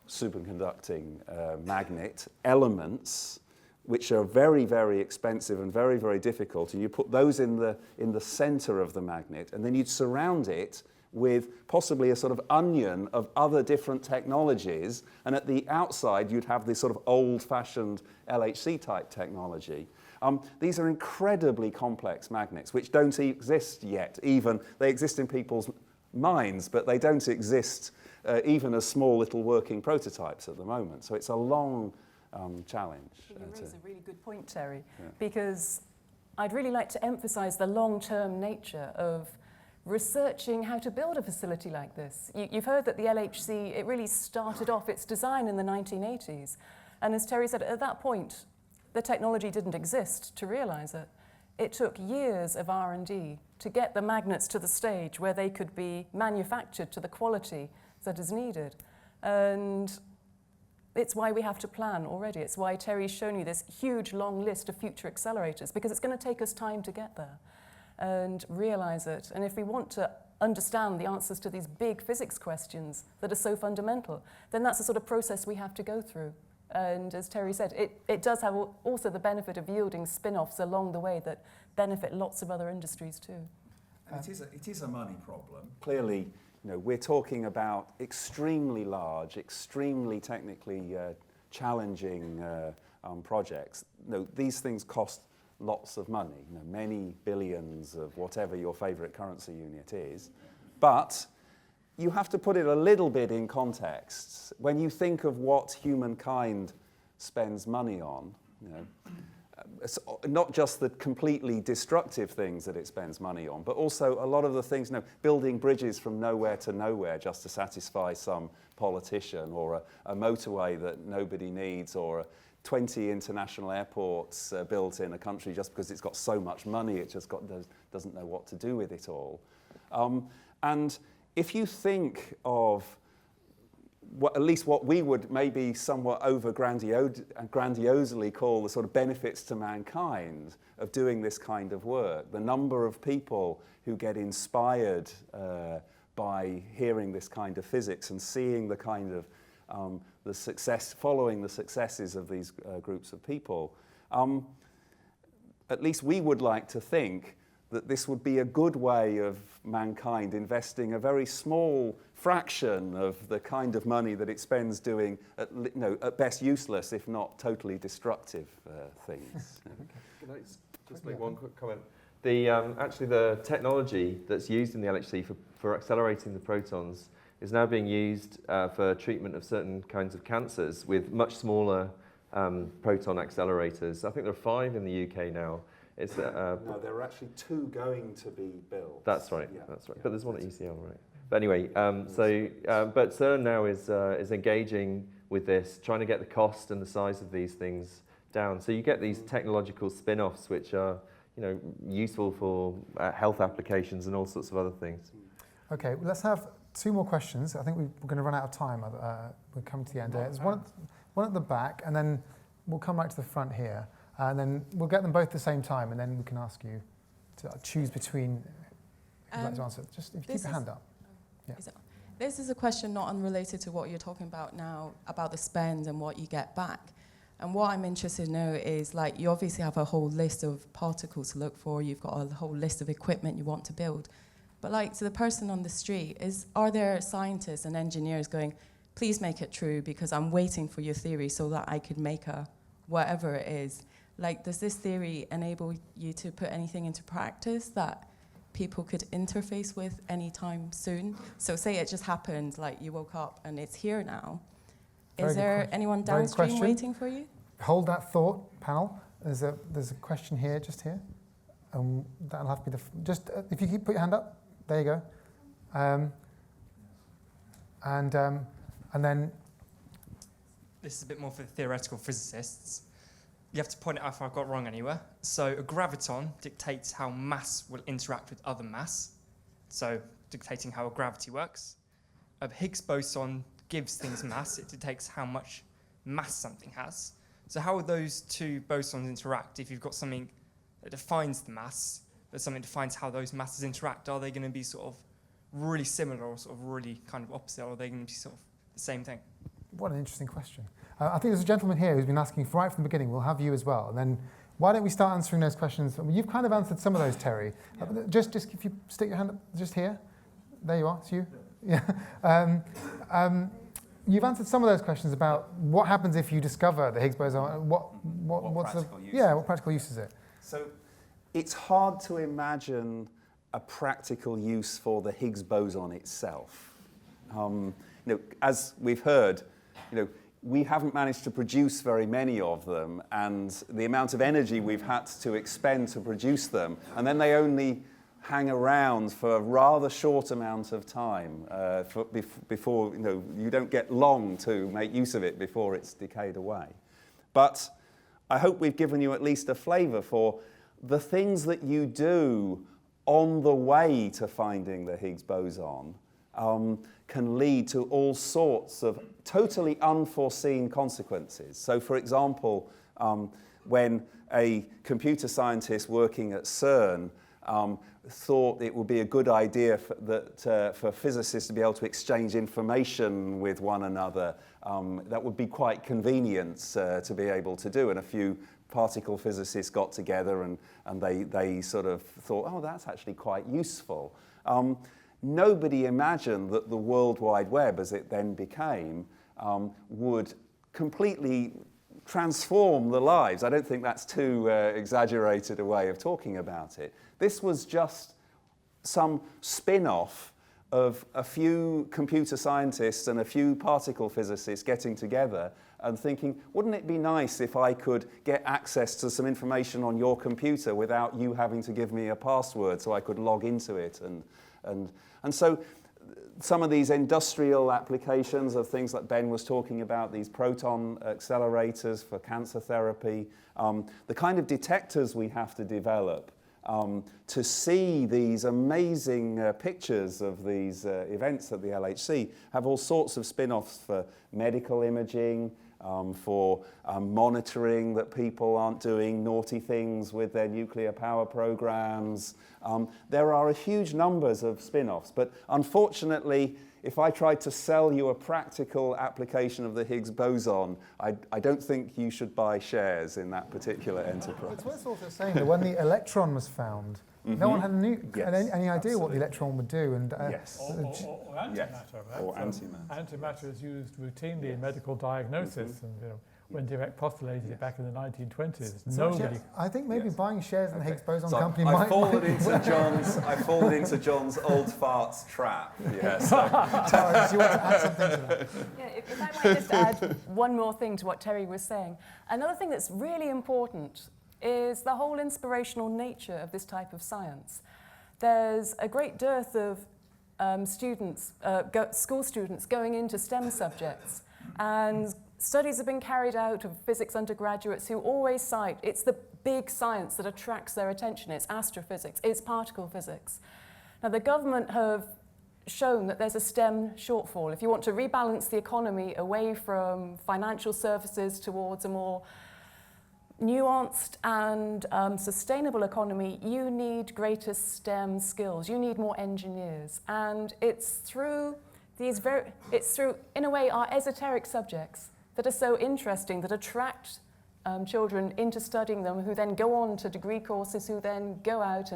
superconducting magnet elements, which are very, very expensive and very, very difficult. And you put those in the center of the magnet, and then you'd surround it with possibly a sort of onion of other different technologies. And at the outside, you'd have this sort of old-fashioned LHC-type technology. These are incredibly complex magnets, which don't exist yet. Even they exist in people's minds, but they don't exist even as small little working prototypes at the moment. So it's a long challenge. You raise a really good point, Terry, because I'd really like to emphasize the long-term nature of researching how to build a facility like this. You've heard that the LHC, it really started off its design in the 1980s. And as Terry said, at that point, the technology didn't exist to realize it. It took years of R&D to get the magnets to the stage where they could be manufactured to the quality that is needed. And it's why we have to plan already. It's why Terry's shown you this huge, long list of future accelerators, because it's going to take us time to get there and realize it. And if we want to understand the answers to these big physics questions that are so fundamental, then that's the sort of process we have to go through. And as Terry said, it does have also the benefit of yielding spin-offs along the way that benefit lots of other industries too. And it is a money problem. Clearly, we're talking about extremely large, extremely technically challenging projects. These things cost lots of money, many billions of whatever your favorite currency unit is. But you have to put it a little bit in context. When you think of what humankind spends money on, it's not just the completely destructive things that it spends money on, but also a lot of the things, building bridges from nowhere to nowhere just to satisfy some politician, or a motorway that nobody needs, or 20 international airports built in a country just because it's got so much money, it just doesn't know what to do with it all. And if you think of at least what we would maybe somewhat grandiosely call the sort of benefits to mankind of doing this kind of work, the number of people who get inspired by hearing this kind of physics and seeing the kind of following the successes of these groups of people, at least we would like to think that this would be a good way of mankind investing a very small fraction of the kind of money that it spends doing, at best useless, if not totally destructive things. Can I just make one quick comment? Actually, the technology that's used in the LHC for accelerating the protons is now being used for treatment of certain kinds of cancers with much smaller proton accelerators. I think there are 5 in the UK now. No, there are actually 2 going to be built. That's right. Yeah. That's right. But there's one at UCL, right? But anyway, but CERN now is engaging with this, trying to get the cost and the size of these things down. So you get these technological spin-offs, which are useful for health applications and all sorts of other things. Okay, well, let's have 2 more questions. I think we're going to run out of time. We're coming to the end. There's one at the back, and then we'll come right to the front here. And then we'll get them both at the same time, and then we can ask you to choose between if you'd like to answer. Just if you keep your hand up. Yeah. This is a question not unrelated to what you're talking about now, about the spend and what you get back. And what I'm interested to know is, you obviously have a whole list of particles to look for. You've got a whole list of equipment you want to build. But to the person on the street, are there scientists and engineers going, please make it true because I'm waiting for your theory so that I could make whatever it is? Does this theory enable you to put anything into practice that people could interface with anytime soon? So say it just happened, you woke up and it's here now. Is there anyone downstream waiting for you? Hold that thought, panel. There's a question here, just here. That'll have to be if you put your hand up, there you go. And then... This is a bit more for the theoretical physicists. You have to point it out if I've got wrong anywhere. So a graviton dictates how mass will interact with other mass, so dictating how gravity works. A Higgs boson gives things mass. It detects how much mass something has. So how would those two bosons interact if you've got something that defines the mass, but something defines how those masses interact? Are they going to be sort of really similar or sort of really kind of opposite, or are they going to be sort of the same thing? What an interesting question. I think there's a gentleman here who's been asking right from the beginning. We'll have you as well. And then why don't we start answering those questions? I mean, you've kind of answered some of those, Terry. Yeah. Just if you stick your hand up just here. There you are. It's you. Yeah. You've answered some of those questions about what happens if you discover the Higgs boson. What practical use is it? So it's hard to imagine a practical use for the Higgs boson itself. As we've heard, we haven't managed to produce very many of them, and the amount of energy we've had to expend to produce them, and then they only hang around for a rather short amount of time before, you don't get long to make use of it before it's decayed away. But I hope we've given you at least a flavour for the things that you do on the way to finding the Higgs boson can lead to all sorts of totally unforeseen consequences. So, for example, when a computer scientist working at CERN thought it would be a good idea for physicists to be able to exchange information with one another, that would be quite convenient to be able to do. And a few particle physicists got together and they sort of thought, oh, that's actually quite useful. Nobody imagined that the World Wide Web, as it then became, would completely transform the lives. I don't think that's too exaggerated a way of talking about it. This was just some spin-off of a few computer scientists and a few particle physicists getting together and thinking, wouldn't it be nice if I could get access to some information on your computer without you having to give me a password so I could log into it? And so some of these industrial applications of things like Ben was talking about, these proton accelerators for cancer therapy, the kind of detectors we have to develop to see these amazing pictures of these events at the LHC have all sorts of spin-offs for medical imaging, for monitoring that people aren't doing naughty things with their nuclear power programs. There are a huge numbers of spin-offs, but unfortunately, if I tried to sell you a practical application of the Higgs boson, I don't think you should buy shares in that particular enterprise. It's worth also saying that when the electron was found, no one had any idea what the electron would do. And, or antimatter, right? Or antimatter. Antimatter is used routinely in medical diagnosis, and when Dirac postulated it back in the 1920s, nobody. I think maybe buying shares in the Higgs boson company I fallen into John's old farts trap. Yes. Tara, do you want to add something to that? Yeah, if I might just add one more thing to what Terry was saying. Another thing that's really important is the whole inspirational nature of this type of science. There's a great dearth of school students going into STEM subjects, and studies have been carried out of physics undergraduates who always cite it's the big science that attracts their attention. It's astrophysics, it's particle physics. Now, the government have shown that there's a STEM shortfall. If you want to rebalance the economy away from financial services towards a more nuanced and sustainable economy, you need greater STEM skills. You need more engineers. And it's through in a way, our esoteric subjects that are so interesting, that attract children into studying them, who then go on to degree courses, who then go out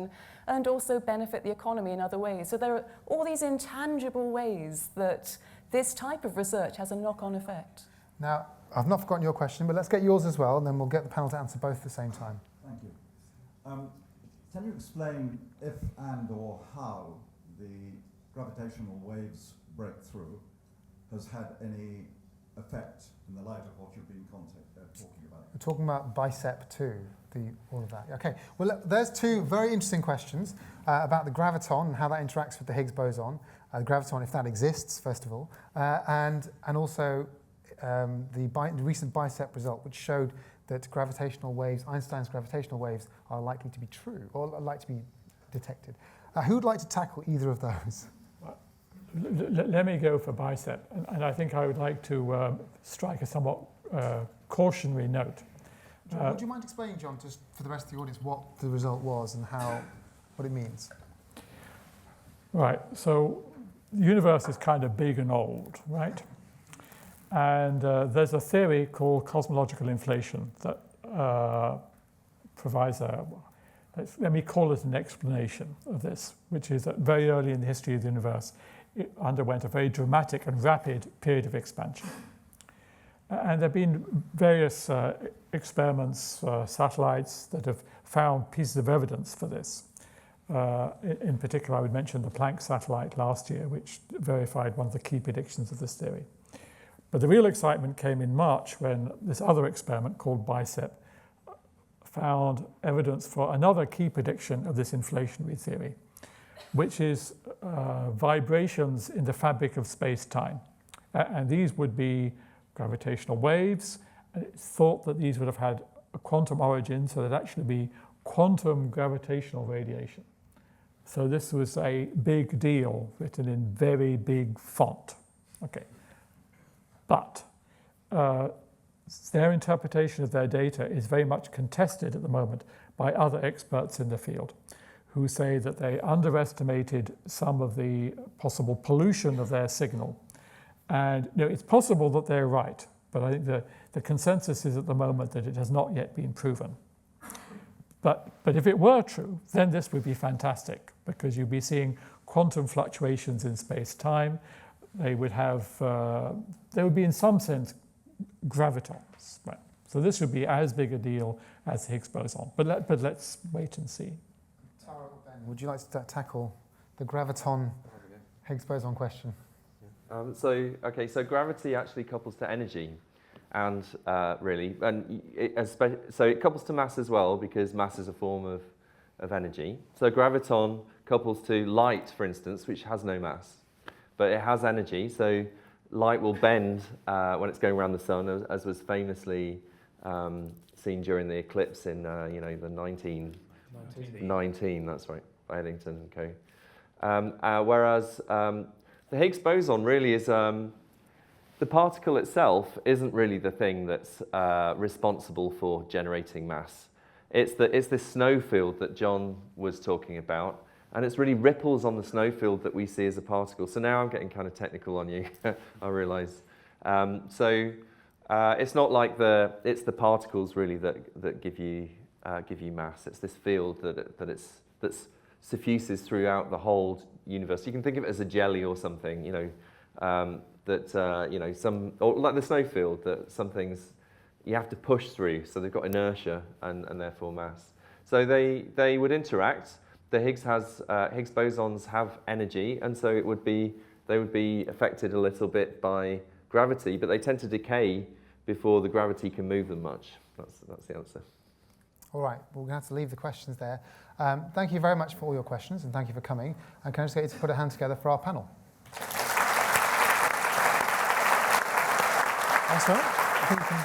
and also benefit the economy in other ways. So there are all these intangible ways that this type of research has a knock-on effect. Now, I've not forgotten your question, but let's get yours as well, and then we'll get the panel to answer both at the same time. Thank you. Can you explain if and or how the gravitational waves breakthrough has had any effect in the light of what you've been talking about? We're talking about BICEP 2, all of that. Okay, well, there's two very interesting questions about the graviton and how that interacts with the Higgs boson. The graviton, if that exists, first of all, and also the recent BICEP result, which showed that gravitational waves, Einstein's gravitational waves, are likely to be true, or are likely to be detected. Who would like to tackle either of those? Let me go for bicep, and I think I would like to strike a somewhat cautionary note. Would you mind explaining, John, just for the rest of the audience, what the result was and what it means? Right, so the universe is kind of big and old, right? And there's a theory called cosmological inflation that provides let me call it an explanation of this, which is that very early in the history of the universe, it underwent a very dramatic and rapid period of expansion. And there have been various experiments, satellites, that have found pieces of evidence for this. In particular, I would mention the Planck satellite last year, which verified one of the key predictions of this theory. But the real excitement came in March when this other experiment called BICEP found evidence for another key prediction of this inflationary theory, which is vibrations in the fabric of space-time. And these would be gravitational waves. And it's thought that these would have had a quantum origin, so there'd actually be quantum gravitational radiation. So this was a big deal, written in very big font. Okay. But their interpretation of their data is very much contested at the moment by other experts in the field who say that they underestimated some of the possible pollution of their signal. And it's possible that they're right, but I think the consensus is at the moment that it has not yet been proven. But if it were true, then this would be fantastic, because you'd be seeing quantum fluctuations in space-time. They would be in some sense gravitons. Right? So this would be as big a deal as the Higgs boson. But let's wait and see. Tara or Ben, would you like to tackle the graviton Higgs boson question? So gravity actually couples to energy, and so it couples to mass as well, because mass is a form of energy. So graviton couples to light, for instance, which has no mass, but it has energy. So light will bend when it's going around the sun, as was famously seen during the eclipse in the 1919. That's right, by Eddington and co. Whereas the Higgs boson really is, the particle itself isn't really the thing that's responsible for generating mass. It's this snow field that John was talking about, and it's really ripples on the snow field that we see as a particle. So now I'm getting kind of technical on you, I realise. It's not like it's the particles really that give you mass. It's this field that suffuses throughout the whole universe. You can think of it as a jelly or something, or like the snowfield, that some things you have to push through, so they've got inertia and therefore mass. So they would interact. The Higgs bosons have energy, and so they would be affected a little bit by gravity, but they tend to decay before the gravity can move them much. That's the answer. All right, well, we're going to have to leave the questions there. Thank you very much for all your questions, and thank you for coming. And can I just get you to put a hand together for our panel? Thanks, I think we can